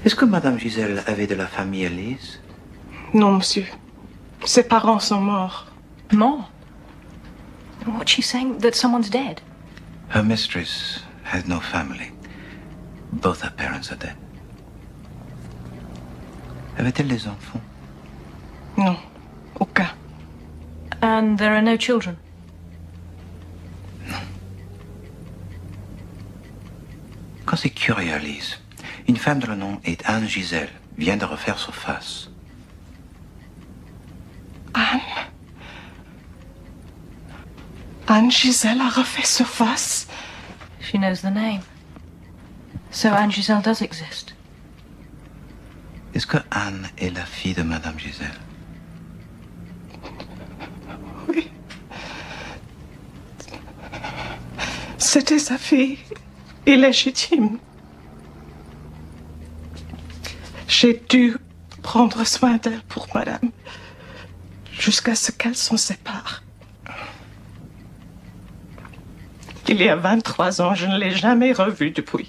Est-ce que Madame Giselle avait de la famille Elise? Non, monsieur. Ses parents sont morts. Morts? What's she saying? That someone's dead? Her mistress had no family. Both her parents are dead. Avait-elle des enfants? Non, aucun. And there are no children? Non. Quand c'est curieux, Elise. Une femme de le nom est Anne Giselle, vient de refaire surface. Anne? Anne Giselle a refait surface? She knows the name. So Anne Giselle does exist. Est-ce que Anne est la fille de Madame Giselle? Oui. C'était sa fille, illégitime. J'ai dû prendre soin d'elle pour madame, jusqu'à ce qu'elle s'en sépare. Il y a 23 ans, je ne l'ai jamais revue depuis.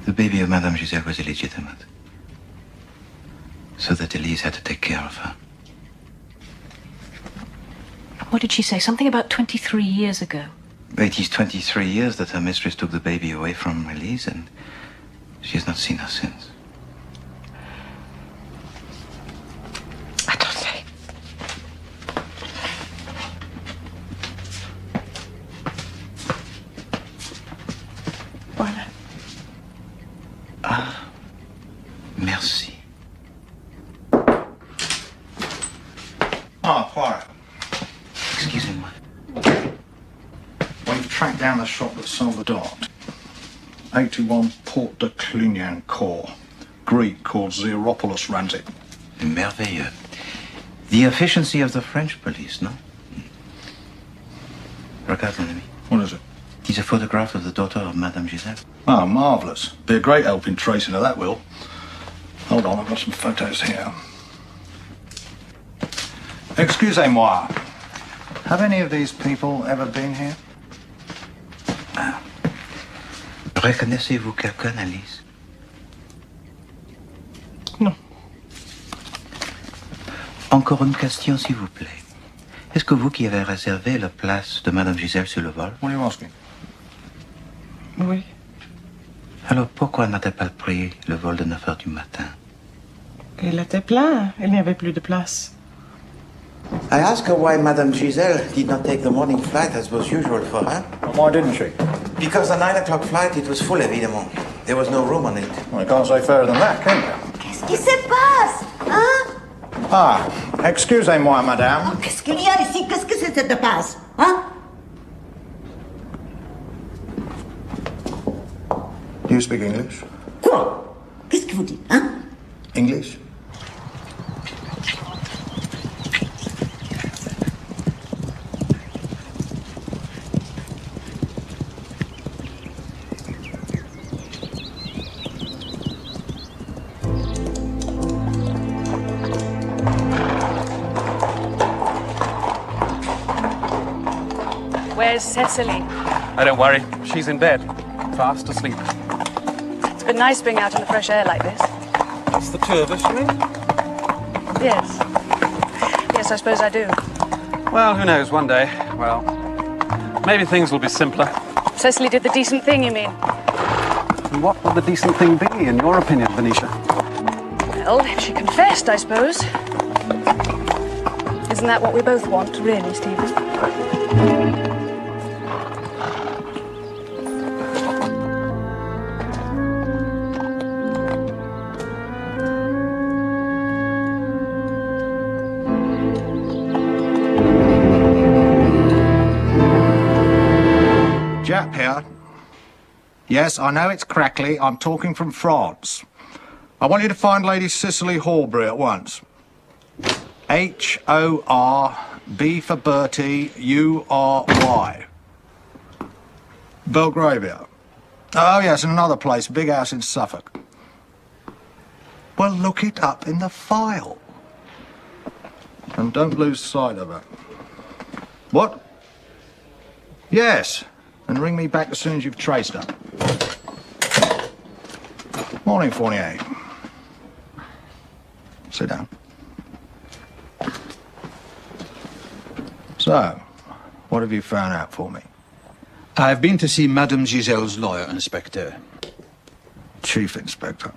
The baby of Madame Giselle was illegitimate, so that Elise had to take care of her. What did she say? Something about 23 years ago. It is 23 years that her mistress took the baby away from Elise, and she has not seen her since. Attendez. Voilà. Ah, merci. Ah, Poirot. Excusez-moi. We've tracked down the shop that sold the dot. 81 Porte de Clugnan-Court. Greek called Xeropoulos runs it. Merveilleux. The efficiency of the French police, no? Regarde, mon ami. What is it? It's a photograph of the daughter of Madame Giselle. Oh, marvellous. Be a great help in tracing her, that will. Hold on, I've got some photos here. Excusez-moi. Have any of these people ever been here? Reconnaissez-vous quelqu'un, Alice? Non. Encore une question, s'il vous plaît. Est-ce que vous qui avez réservé la place de Madame Gisèle sur le vol? What are you asking? Oui. Alors pourquoi n'a-t-elle pas pris le vol de 9 heures du matin? Il était plein. Il n'y avait plus de place. I asked her why Madame Gisèle did not take the morning flight as was usual for her. Why didn't she? Because the 9 o'clock flight, it was full, évidemment. There was no room on it. Well, you can't say fairer than that, can you? Qu'est-ce qui se passe? Hein? Ah, excusez-moi, madame. Qu'est-ce qu'il y a ici? Qu'est-ce que ça te passe? Hein? Do you speak English? Quoi? Qu'est-ce que vous dites, hein? English? Where's Cecily? Don't worry. She's in bed. Fast asleep. It's been nice being out in the fresh air like this. It's the two of us, you mean? Yes. Yes, I suppose I do. Well, who knows, one day. Well, maybe things will be simpler. Cecily did the decent thing, you mean? And what would the decent thing be, in your opinion, Venetia? Well, if she confessed, I suppose. Isn't that what we both want, really, Stephen? Jap here. Yes, I know it's crackly. I'm talking from France. I want you to find Lady Cicely Horbury at once. H-O-R-B for Bertie, U-R-Y. Belgravia. Oh, yes, another place, big house in Suffolk. Well, look it up in the file. And don't lose sight of her. What? Yes, and ring me back as soon as you've traced her. Morning, Fournier. Sit down. So, what have you found out for me? I've been to see Madame Gisèle's lawyer, Inspector. Chief Inspector.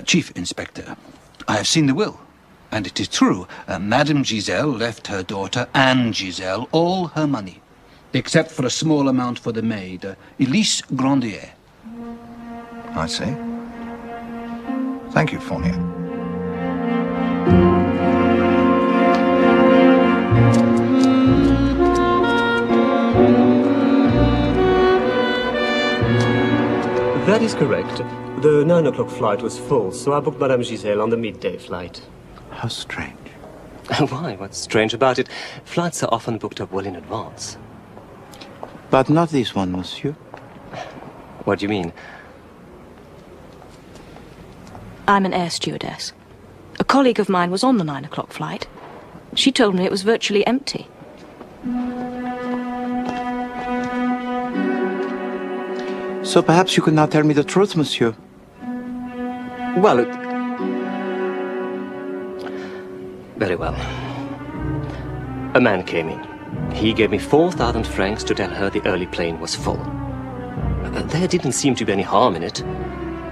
Chief Inspector. I have seen the will. And it is true, Madame Gisèle left her daughter, Anne Gisèle, all her money. Except for a small amount for the maid, Elise Grandier. I see. Thank you, Fournier. That is correct. The 9 o'clock flight was full, so I booked Madame Gisèle on the midday flight. How strange. Why? What's strange about it? Flights are often booked up well in advance. But not this one, monsieur. What do you mean? I'm an air stewardess. A colleague of mine was on the 9 o'clock flight. She told me it was virtually empty. So perhaps you could now tell me the truth, monsieur. Well, very well. A man came in. He gave me 4,000 francs to tell her the early plane was full. There didn't seem to be any harm in it.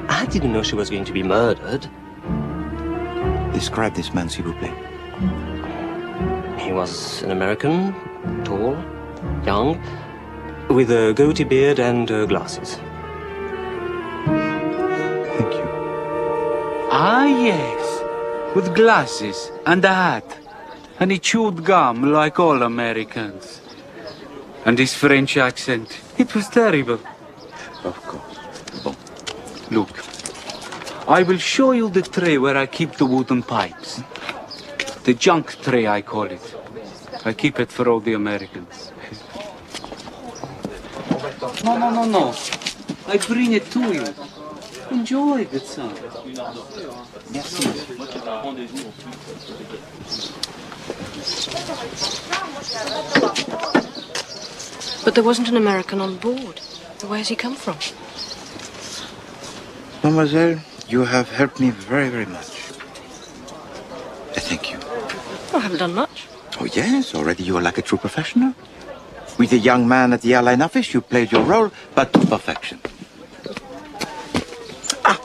I didn't know she was going to be murdered. Describe this man, s'il vous plaît. He was an American, tall, young, with a goatee beard and glasses. Thank you. Ah, yes. With glasses and a hat. And he chewed gum like all Americans. And his French accent. It was terrible. Of course. Bon. Look. I will show you the tray where I keep the wooden pipes. The junk tray, I call it. I keep it for all the Americans. No. I bring it to you. Enjoy, good son. Merci. But there wasn't an American on board. Where's he come from? Mademoiselle, you have helped me very, very much. I thank you. I haven't done much. Oh, yes, already you are like a true professional. With the young man at the airline office, you played your role, but to perfection. Ah,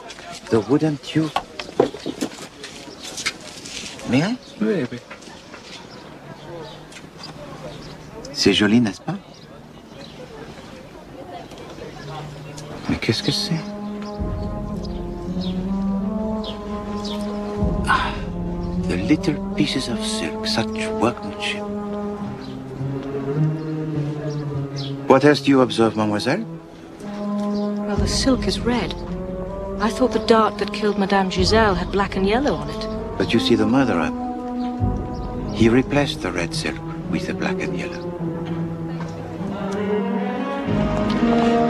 the wooden tube. May I? Oui, oui. C'est joli, n'est-ce pas? Mais qu'est-ce que c'est? Ah, the little pieces of silk, such workmanship. What else do you observe, mademoiselle? Well, the silk is red. I thought the dart that killed Madame Giselle had black and yellow on it. But you see, the murderer, he replaced the red silk with the black and yellow.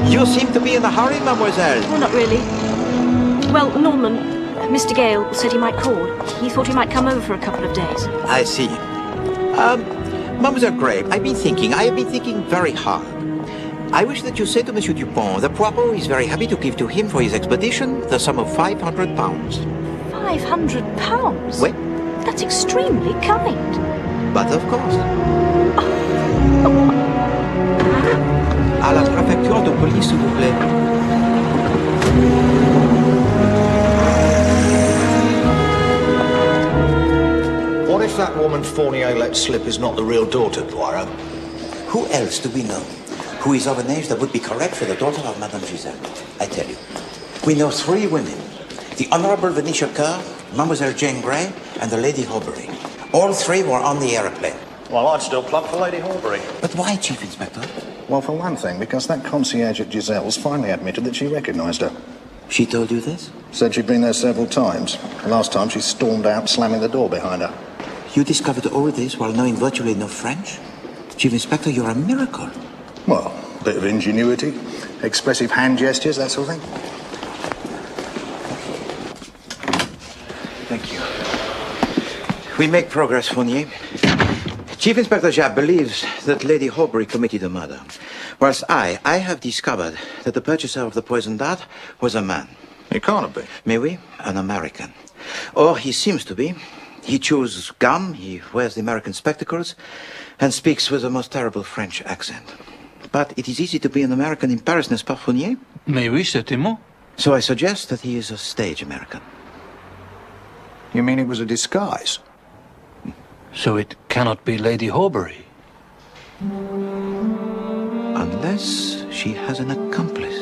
You seem to be in a hurry, mademoiselle. Oh, not really. Well, Norman, Mr. Gale said he might call. He thought he might come over for a couple of days. I see. Mademoiselle Gray, I have been thinking very hard. I wish that you say to Monsieur Dupont that Poirot is very happy to give to him for his expedition the sum of £500. £500? Oui. That's extremely kind. But of course. À la préfecture de police, s'il vous plaît. What if that woman Fournier let slip is not the real daughter, Poirot? Who else do we know who is of an age that would be correct for the daughter of Madame Giselle? I tell you. We know 3 women. The Honorable Venetia Kerr, Mademoiselle Jane Grey, and the Lady Horbury. All 3 were on the aeroplane. Well, I'd still plug for Lady Horbury. But why, Chief Inspector? Well, for one thing, because that concierge at Giselle's finally admitted that she recognised her. She told you this? Said she'd been there several times. The last time she stormed out, slamming the door behind her. You discovered all this while knowing virtually no French? Chief Inspector, you're a miracle. Well, a bit of ingenuity, expressive hand gestures, that sort of thing. Thank you. We make progress, Fournier. Chief Inspector Japp believes that Lady Horbury committed the murder, whilst I have discovered that the purchaser of the poisoned dart was a man. It can't have been. Mais oui, an American. Or he seems to be. He chews gum, he wears the American spectacles, and speaks with the most terrible French accent. But it is easy to be an American in Paris, n'est-ce pas, Fournier? Mais oui, certainement. So I suggest that he is a stage American. You mean it was a disguise? So it cannot be Lady Horbury? Unless she has an accomplice.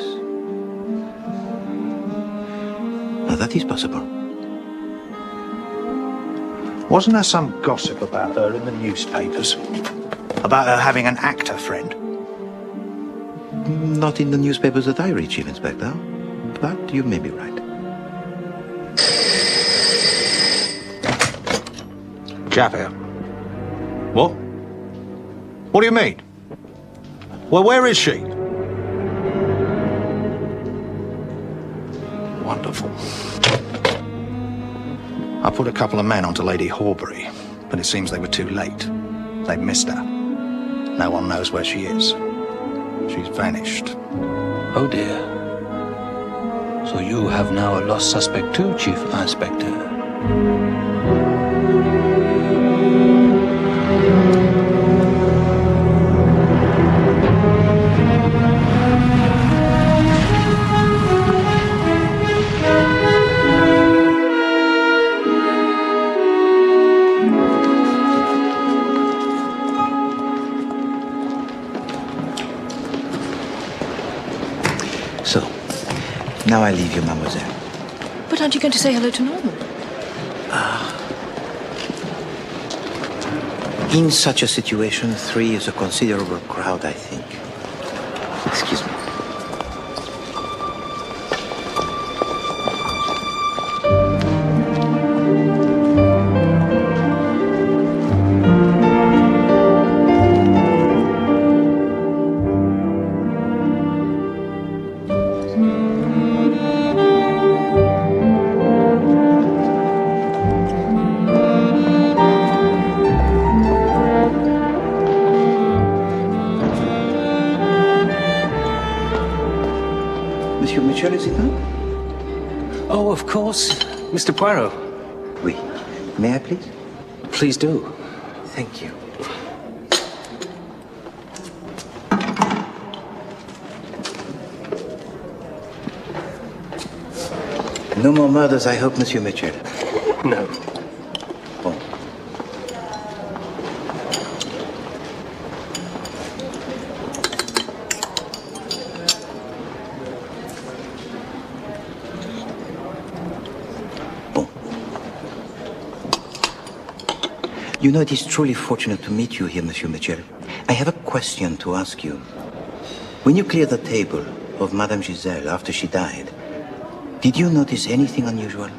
Now that is possible. Wasn't there some gossip about her in the newspapers? About her having an actor friend? Not in the newspapers that I read, Chief Inspector. But you may be right. Chap here. What? What do you mean? Well, where is she? Wonderful. I put a couple of men onto Lady Horbury, but it seems they were too late. They've missed her. No one knows where she is. She's vanished. Oh dear. So you have now a lost suspect too, Chief Inspector. So, now I leave you, mademoiselle. But aren't you going to say hello to Norman? In such a situation, 3 is a considerable crowd, I think. Excuse me. Monsieur Mitchell, is it not? Oh, of course. Mr. Poirot. Oui. May I, please? Please do. Thank you. No more murders, I hope, Monsieur Mitchell. No. Bon. You know, it is truly fortunate to meet you here, Monsieur Mitchell. I have a question to ask you. When you cleared the table of Madame Giselle after she died, did you notice anything unusual?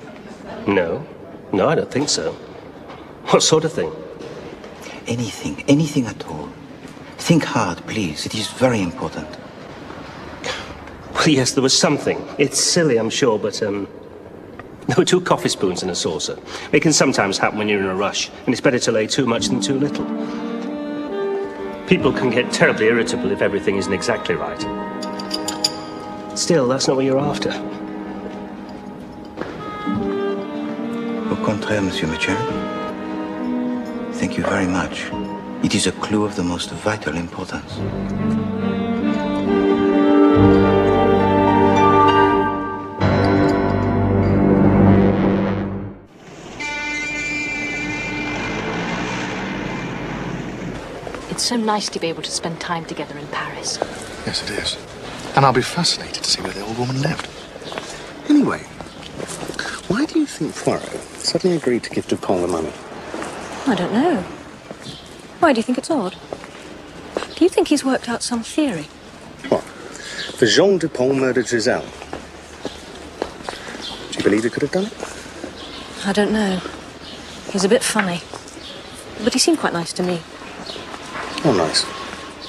No. No, I don't think so. What sort of thing? Anything at all. Think hard, please. It is very important. Well, yes, there was something. It's silly, I'm sure, but, there were 2 coffee spoons in a saucer. It can sometimes happen when you're in a rush, and it's better to lay too much than too little. People can get terribly irritable if everything isn't exactly right. Still, that's not what you're after. Au contraire, Monsieur Mitchell. Thank you very much. It is a clue of the most vital importance. It's so nice to be able to spend time together in Paris. Yes, it is. And I'll be fascinated to see where the old woman lived. Anyway, why do you think Poirot suddenly agreed to give Dupont the money? I don't know. Why do you think it's odd? Do you think he's worked out some theory? What? For Jean Dupont murdered Giselle? Do you believe he could have done it? I don't know. He's a bit funny. But he seemed quite nice to me. Oh, nice.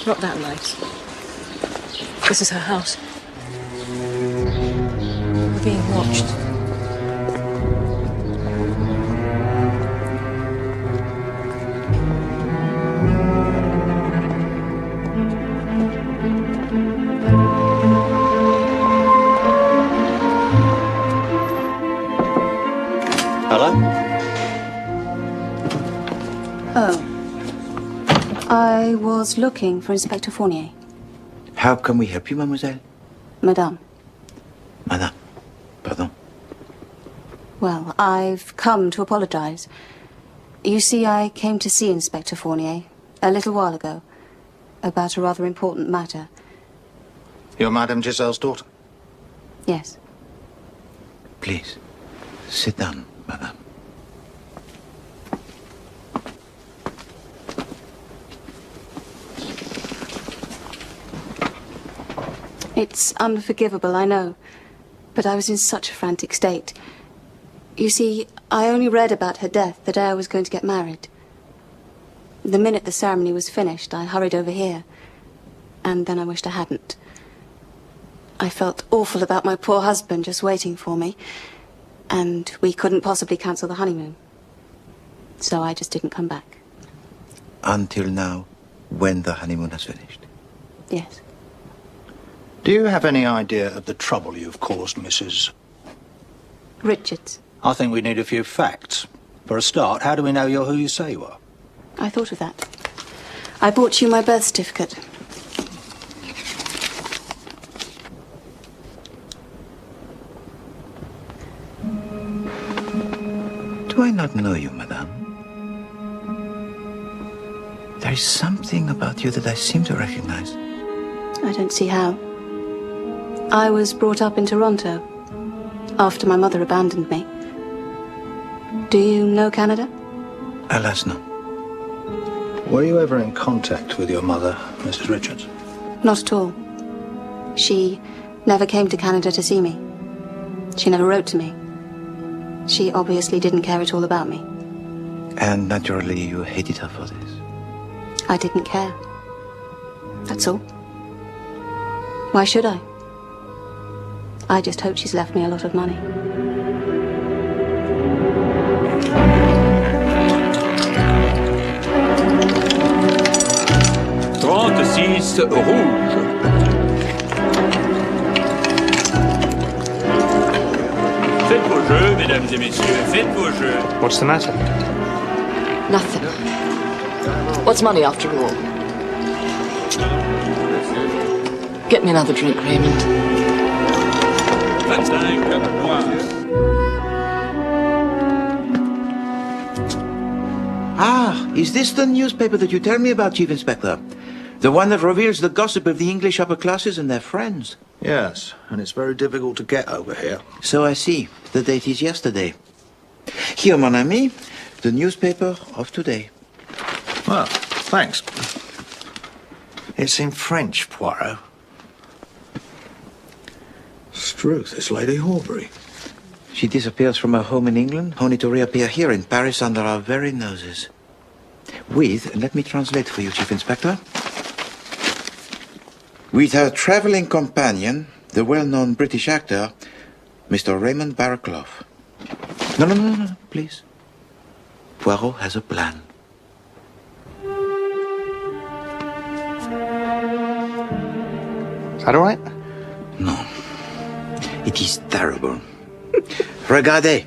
Not that nice. This is her house. We're being watched. Hello? Oh. I was looking for Inspector Fournier. How can we help you, mademoiselle? Madame. Madame. Pardon. Well, I've come to apologize. You see, I came to see Inspector Fournier a little while ago about a rather important matter. You're Madame Giselle's daughter? Yes. Please, sit down, madame. It's unforgivable, I know, but I was in such a frantic state. You see, I only read about her death the day I was going to get married. The minute the ceremony was finished, I hurried over here, and then I wished I hadn't. I felt awful about my poor husband just waiting for me, and we couldn't possibly cancel the honeymoon. So I just didn't come back. Until now, when the honeymoon has finished? Yes. Do you have any idea of the trouble you've caused, Mrs. Richards. I think we need a few facts. For a start, how do we know you're who you say you are? I thought of that. I bought you my birth certificate. Do I not know you, madame? There is something about you that I seem to recognize. I don't see how. I was brought up in Toronto after my mother abandoned me. Do you know Canada? Alas, no. Were you ever in contact with your mother, Mrs. Richards? Not at all. She never came to Canada to see me. She never wrote to me. She obviously didn't care at all about me. And naturally, you hated her for this. I didn't care. That's all. Why should I? I just hope she's left me a lot of money. 36 rouge. vos jeux, mesdames et messieurs. Faites vos jeux. What's the matter? Nothing. What's money after all? Get me another drink, Raymond. 25 pour moi. Ah, is this the newspaper that you tell me about, Chief Inspector? The one that reveals the gossip of the English upper classes and their friends? Yes, and it's very difficult to get over here. So I see. The date is yesterday. Here, mon ami, the newspaper of today. Well, thanks. It's in French, Poirot. Struth, it's Lady Horbury. She disappears from her home in England, only to reappear here in Paris under our very noses. With, let me translate for you, Chief Inspector. With her traveling companion, the well-known British actor, Mr. Raymond Barraclough. No, please. Poirot has a plan. Is that all right? No. It is terrible. Regardez.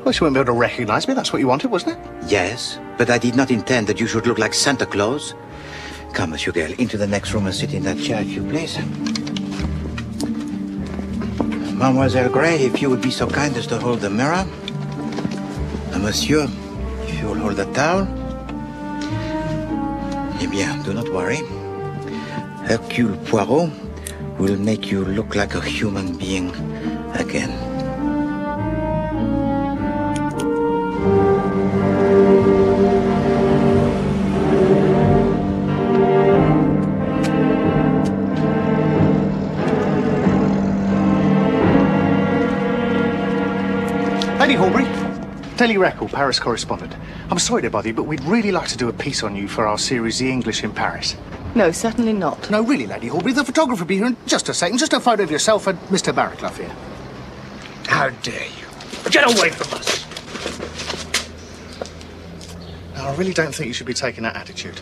Well, she won't be able to recognize me. That's what you wanted, wasn't it? Yes, but I did not intend that you should look like Santa Claus. Come, Monsieur Gale, into the next room and sit in that chair, if you please. Mademoiselle Gray, if you would be so kind as to hold the mirror. And Monsieur, if you will hold the towel. Eh bien, do not worry. Hercule Poirot will make you look like a human being again. Lady Horbury, Daily Record, Paris correspondent. I'm sorry to bother you, but we'd really like to do a piece on you for our series, The English in Paris. No, certainly not. No, really, Lady Horbury, the photographer will be here in just a second. Just a photo of yourself and Mr. Barraclough here. How dare you? Get away from us! Now, I really don't think you should be taking that attitude.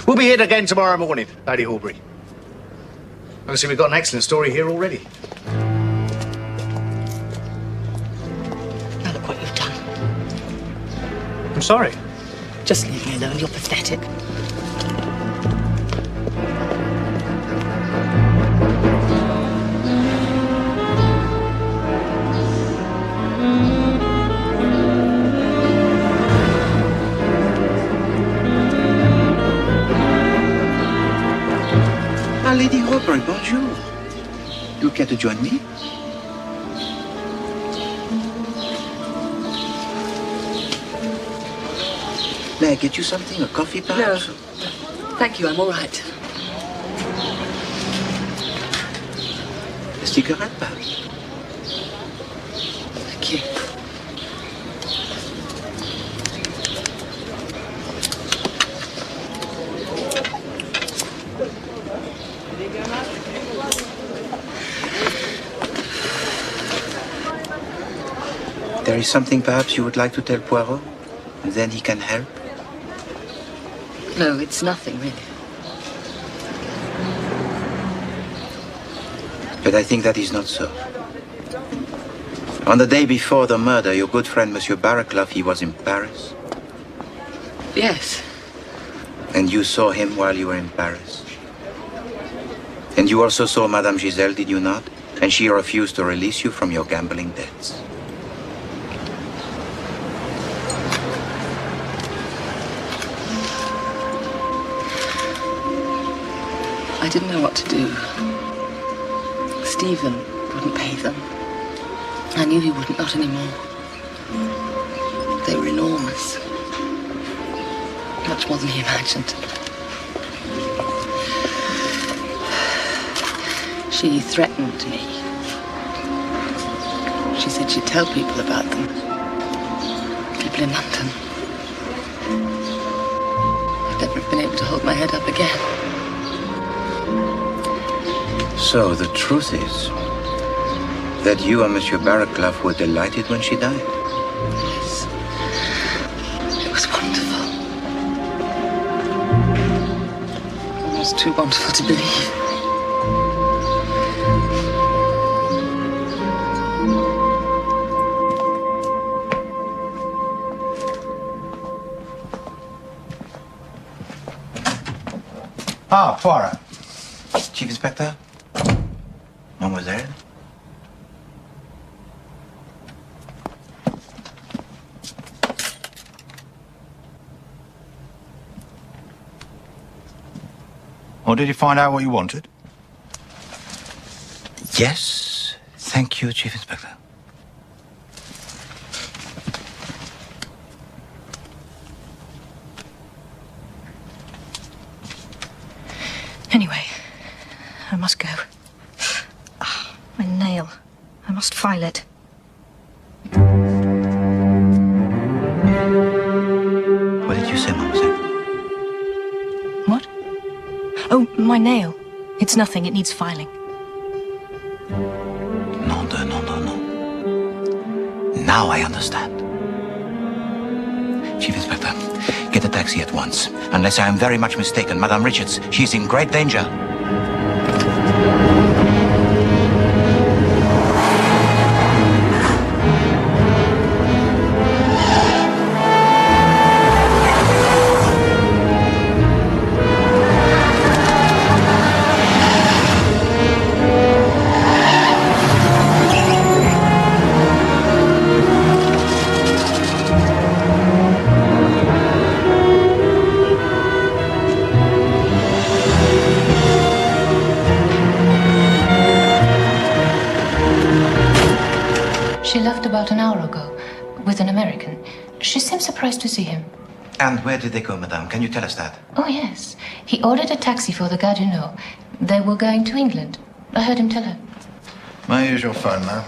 We'll be here again tomorrow morning, Lady Horbury. Obviously, we've got an excellent story here already. Now look what you've done. I'm sorry. Just leave me alone. You're pathetic. Ah, Lady Horbury, bonjour. You care to join me? May I get you something? A coffee, perhaps? No. Thank you, I'm all right. A cigarette, perhaps? Thank you. There is something perhaps you would like to tell Poirot? And then he can help? No, it's nothing, really. But I think that is not so. On the day before the murder, your good friend, Monsieur Barraclough, he was in Paris. Yes. And you saw him while you were in Paris. And you also saw Madame Giselle, did you not? And she refused to release you from your gambling debts. I didn't know what to do. Stephen wouldn't pay them. I knew he wouldn't, not anymore. They were enormous. Much more than he imagined. She threatened me. She said she'd tell people about them. People in London. I've never been able to hold my head up again. So the truth is that you and Monsieur Barraclough were delighted when she died? Yes. It was wonderful. Almost too wonderful to believe. Ah, Poirot. Chief Inspector? Mademoiselle? Or did you find out what you wanted? Yes. Thank you, Chief Inspector. Anyway, I must go. Ah, my nail. I must file it. What did you say, mademoiselle? What? Oh, my nail. It's nothing. It needs filing. No. Now I understand. Chief Inspector, get a taxi at once. Unless I am very much mistaken, Madame Richards, she is in great danger. She left about an hour ago with an American. She seemed surprised to see him. And where did they go, madame? Can you tell us that? Oh, yes. He ordered a taxi for the Gare du Nord. They were going to England. I heard him tell her. May I use your phone now?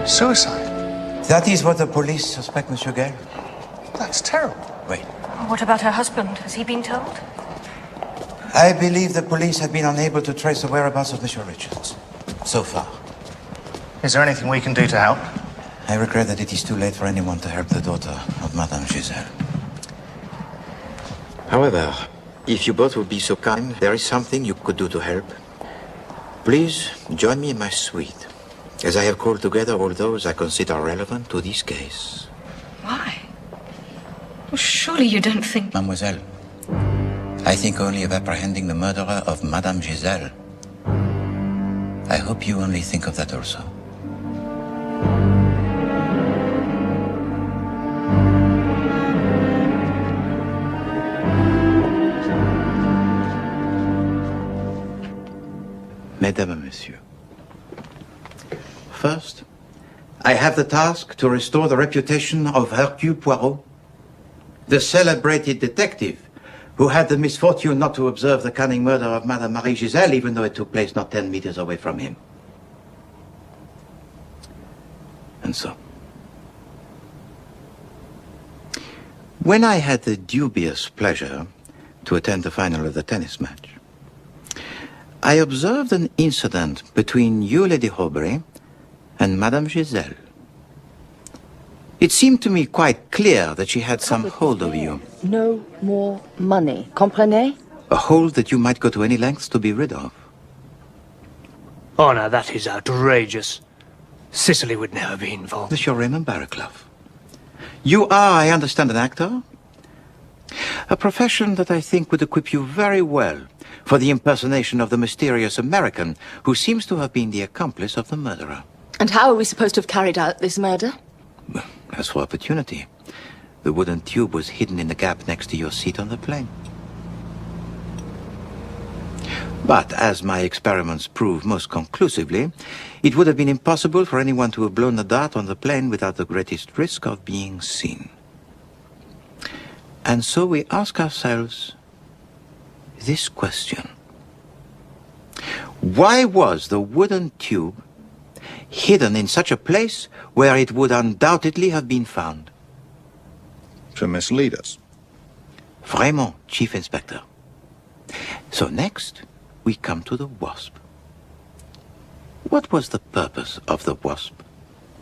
Suicide? That is what the police suspect, Monsieur Gale. That's terrible. Wait. What about her husband? Has he been told? I believe the police have been unable to trace the whereabouts of Monsieur Richards. So far. Is there anything we can do to help? I regret that it is too late for anyone to help the daughter of Madame Giselle. However, if you both would be so kind, there is something you could do to help. Please join me in my suite, as I have called together all those I consider relevant to this case. Why? Well, surely you don't think... Mademoiselle, I think only of apprehending the murderer of Madame Giselle. I hope you only think of that also. Mesdames et Messieurs. First, I have the task to restore the reputation of Hercule Poirot, the celebrated detective who had the misfortune not to observe the cunning murder of Madame Marie Giselle, even though it took place not 10 meters away from him. And so, when I had the dubious pleasure to attend the final of the tennis match, I observed an incident between you, Lady Horbury, and Madame Giselle. It seemed to me quite clear that she had some hold over you. No more money. Comprenez? A hold that you might go to any lengths to be rid of. Oh, now that is outrageous. Cicely would never be involved. Monsieur Raymond Barraclough. You are, I understand, an actor? A profession that I think would equip you very well for the impersonation of the mysterious American who seems to have been the accomplice of the murderer. And how are we supposed to have carried out this murder? As for opportunity, the wooden tube was hidden in the gap next to your seat on the plane. But as my experiments prove most conclusively, it would have been impossible for anyone to have blown the dart on the plane without the greatest risk of being seen. And so we ask ourselves this question. Why was the wooden tube hidden in such a place where it would undoubtedly have been found? To mislead us. Vraiment, Chief Inspector. So next, we come to the wasp. What was the purpose of the wasp?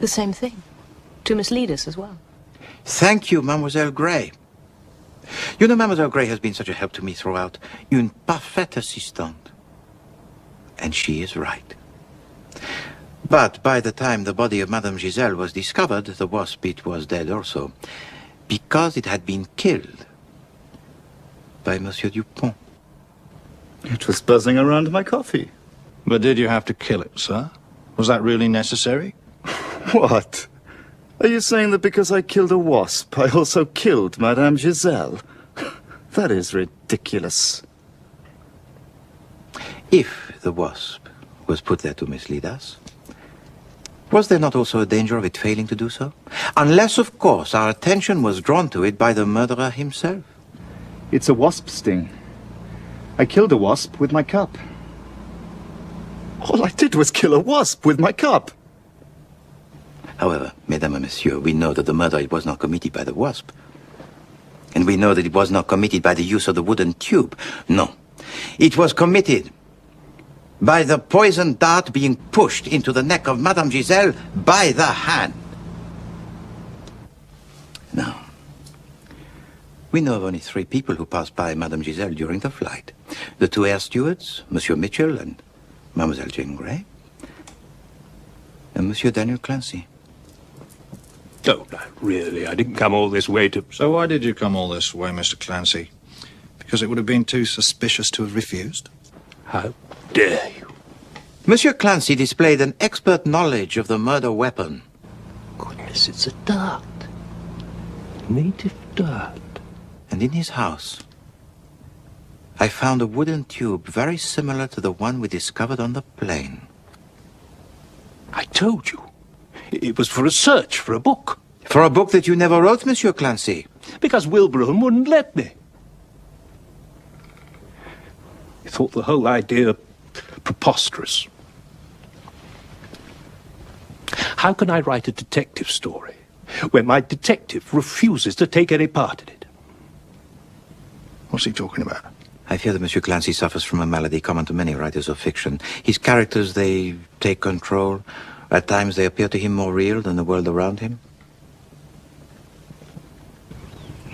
The same thing. To mislead us as well. Thank you, Mademoiselle Gray. You know, Mademoiselle Gray has been such a help to me throughout. Une parfaite assistante. And she is right. But by the time the body of Madame Giselle was discovered, the wasp, it was dead also, because it had been killed by Monsieur Dupont. It was buzzing around my coffee. But did you have to kill it, sir? Was that really necessary? What? Are you saying that because I killed a wasp, I also killed Madame Giselle? That is ridiculous. If the wasp was put there to mislead us, was there not also a danger of it failing to do so? Unless, of course, our attention was drawn to it by the murderer himself. It's a wasp sting. I killed a wasp with my cup. All I did was kill a wasp with my cup. However, Mesdames and Messieurs, we know that the murder was not committed by the wasp. And we know that it was not committed by the use of the wooden tube. No. It was committed by the poison dart being pushed into the neck of Madame Giselle by the hand. Now, we know of only 3 people who passed by Madame Giselle during the flight. The 2 air stewards, Monsieur Mitchell and Mademoiselle Jane Grey, and Monsieur Daniel Clancy. Oh, no, really, I didn't come all this way to... So why did you come all this way, Mr. Clancy? Because it would have been too suspicious to have refused? How dare you? Monsieur Clancy displayed an expert knowledge of the murder weapon. Goodness, it's a dart. Native dart. And in his house, I found a wooden tube very similar to the one we discovered on the plane. I told you. It was for a search for a book. For a book that you never wrote, Monsieur Clancy? Because Wilbraham wouldn't let me. He thought the whole idea preposterous. How can I write a detective story when my detective refuses to take any part in it? What's he talking about? I fear that Monsieur Clancy suffers from a malady common to many writers of fiction. His characters, they take control. At times they appear to him more real than the world around him.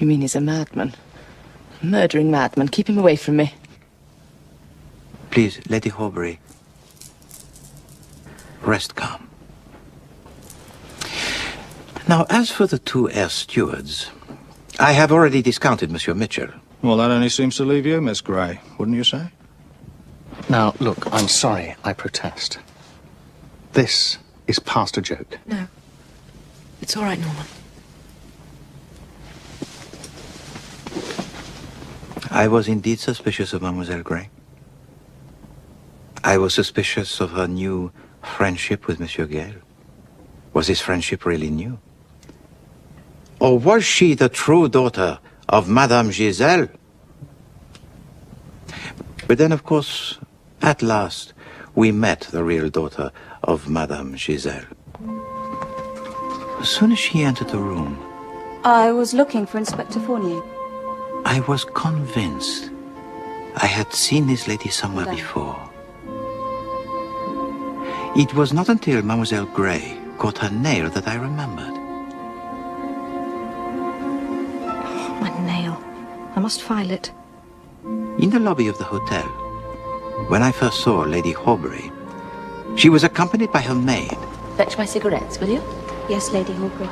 You mean he's a madman? A murdering madman. Keep him away from me. Please, Lady Horbury, rest calm. Now, as for the 2 air stewards, I have already discounted Monsieur Mitchell. Well, that only seems to leave you, Miss Gray, wouldn't you say? Now, look, I'm sorry. I protest. This is past a joke. No. It's all right, Norman. I was indeed suspicious of Mademoiselle Gray. I was suspicious of her new friendship with Monsieur Gale. Was this friendship really new? Or was she the true daughter of Madame Giselle? But then, of course, at last, we met the real daughter of Madame Giselle. As soon as she entered the room, I was looking for Inspector Fournier. I was convinced I had seen this lady somewhere before. It was not until Mademoiselle Gray caught her nail that I remembered. Oh, my nail. I must file it. In the lobby of the hotel, when I first saw Lady Horbury, she was accompanied by her maid. Fetch my cigarettes, will you? Yes, Lady Horbury.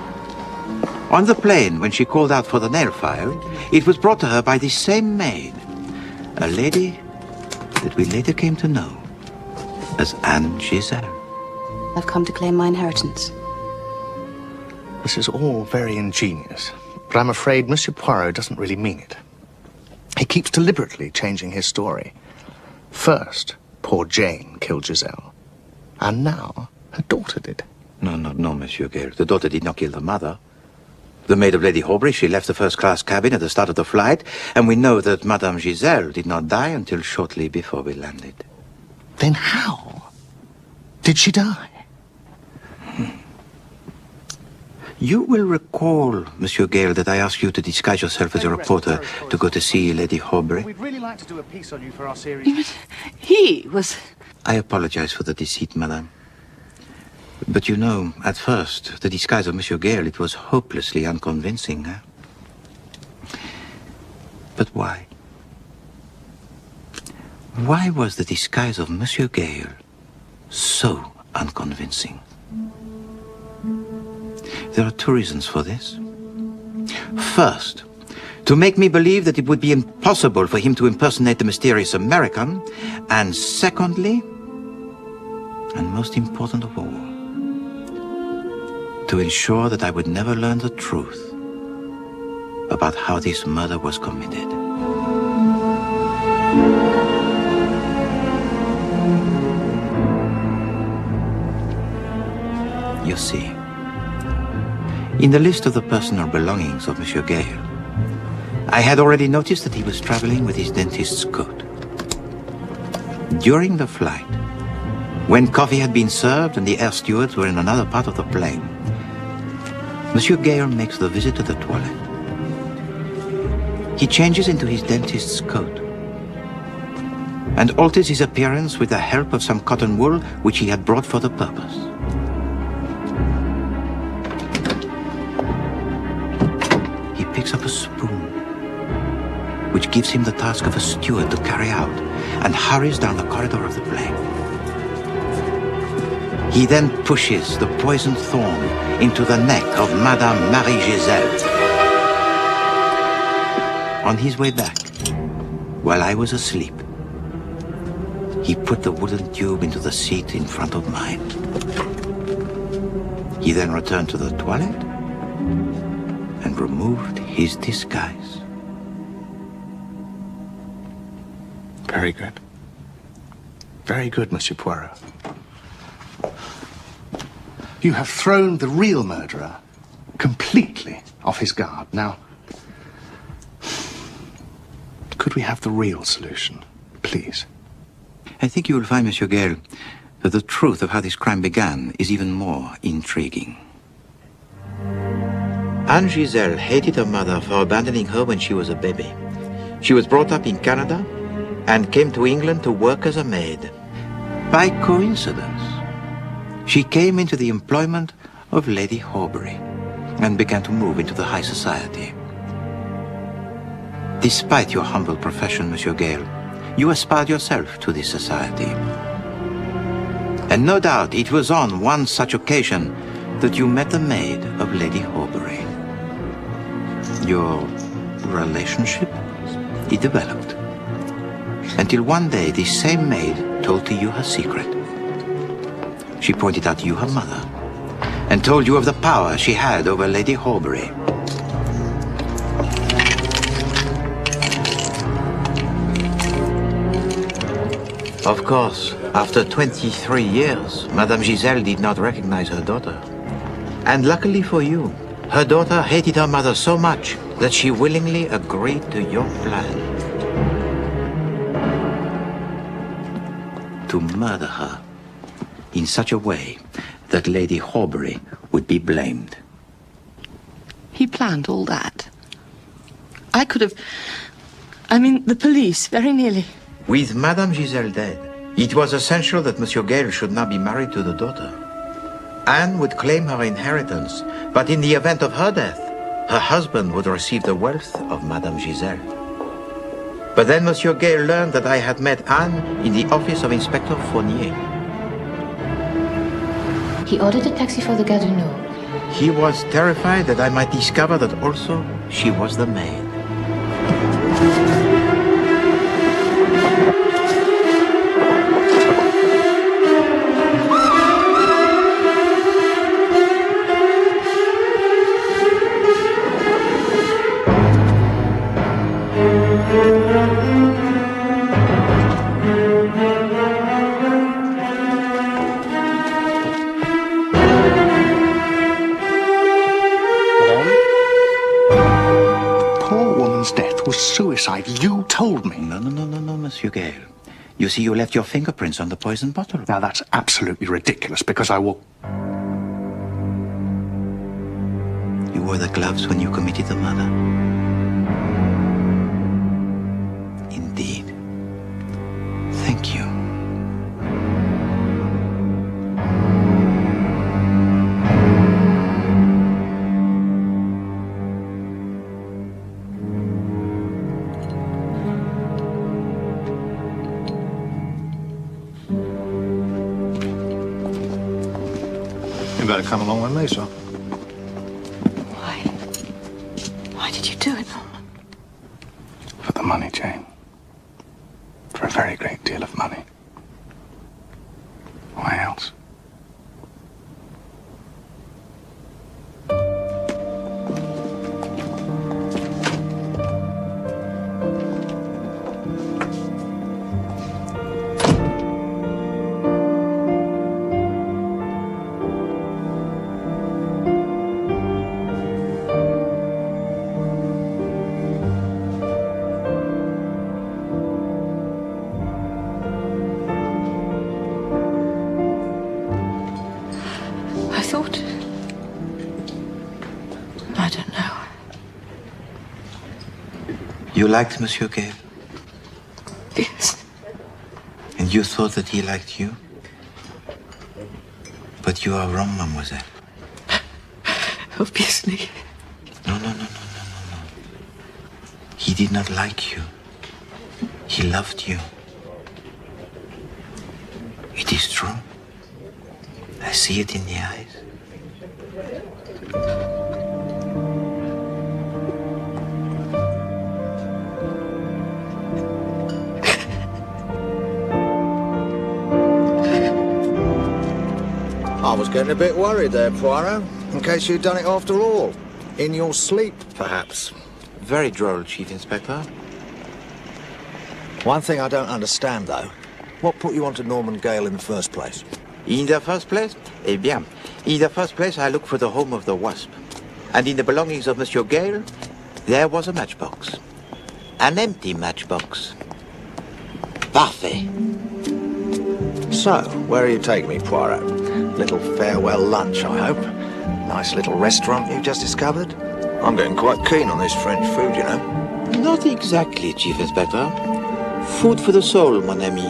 On the plane, when she called out for the nail file, it was brought to her by this same maid, a lady that we later came to know as Anne Giselle. I've come to claim my inheritance. This is all very ingenious, but I'm afraid Monsieur Poirot doesn't really mean it. He keeps deliberately changing his story. First, poor Jane killed Giselle, and now her daughter did. No, Monsieur Gale. The daughter did not kill the mother. The maid of Lady Horbury, she left the first-class cabin at the start of the flight, and we know that Madame Giselle did not die until shortly before we landed. Then how did she die? You will recall, Monsieur Gale, that I asked you to disguise yourself as a reporter to go to see Lady Horbury. We'd really like to do a piece on you for our series. He was... I apologize for the deceit, madame. But you know, at first, the disguise of Monsieur Gale, it was hopelessly unconvincing, eh? But why? Why was the disguise of Monsieur Gale so unconvincing? There are two reasons for this. First, to make me believe that it would be impossible for him to impersonate the mysterious American. And secondly, and most important of all, to ensure that I would never learn the truth about how this murder was committed. You see, in the list of the personal belongings of Monsieur Gale, I had already noticed that he was traveling with his dentist's coat. During the flight, when coffee had been served and the air stewards were in another part of the plane, Monsieur Gale makes the visit to the toilet. He changes into his dentist's coat and alters his appearance with the help of some cotton wool which he had brought for the purpose. He picks up a spoon, which gives him the task of a steward to carry out, and hurries down the corridor of the plane. He then pushes the poisoned thorn into the neck of Madame Marie Giselle. On his way back, while I was asleep, he put the wooden tube into the seat in front of mine. He then returned to the toilet and removed his disguise. Very good. Very good, Monsieur Poirot. You have thrown the real murderer completely off his guard. Now, could we have the real solution, please? I think you will find, Monsieur Gale, that the truth of how this crime began is even more intriguing. Anne Giselle hated her mother for abandoning her when she was a baby. She was brought up in Canada and came to England to work as a maid. By coincidence, she came into the employment of Lady Horbury and began to move into the high society. Despite your humble profession, Monsieur Gale, you aspired yourself to this society. And no doubt it was on one such occasion that you met the maid of Lady Horbury. Your relationship, it developed. Until one day, this same maid told to you her secret. She pointed out to you her mother and told you of the power she had over Lady Horbury. Of course, after 23 years, Madame Giselle did not recognize her daughter. And luckily for you, her daughter hated her mother so much that she willingly agreed to your plan. To murder her in such a way that Lady Horbury would be blamed. He planned all that. I could have... I mean, the police, very nearly. With Madame Giselle dead, it was essential that Monsieur Gale should not be married to the daughter. Anne would claim her inheritance, but in the event of her death, her husband would receive the wealth of Madame Giselle. But then Monsieur Gale learned that I had met Anne in the office of Inspector Fournier. He ordered a taxi for the Gare du Nord. He was terrified that I might discover that also she was the maid. Poor woman's death was suicide. You told me. No, Monsieur Gale. You see, you left your fingerprints on the poison bottle. Now, that's absolutely ridiculous, because I will... You wore the gloves when you committed the murder. Indeed. Thank you. You better come along with me, son. Why did you do it, Norman? For the money, Jane. For a very great deal of money. Why else? I don't know. You liked Monsieur Gale? Yes. And you thought that he liked you? But you are wrong, mademoiselle. Obviously. No. He did not like you. He loved you. It is true. I see it in the eyes. I was getting a bit worried there, Poirot, in case you'd done it after all. In your sleep, perhaps. Very droll, Chief Inspector. One thing I don't understand, though. What put you onto Norman Gale in the first place? In the first place? Eh bien, in the first place, I looked for the home of the Wasp. And in the belongings of Monsieur Gale, there was a matchbox. An empty matchbox. Parfait. So, where do you take me, Poirot? Little farewell lunch, I hope. Nice little restaurant you've just discovered. I'm getting quite keen on this French food, you know. Not exactly, Chief Inspector. Food for the soul, mon ami.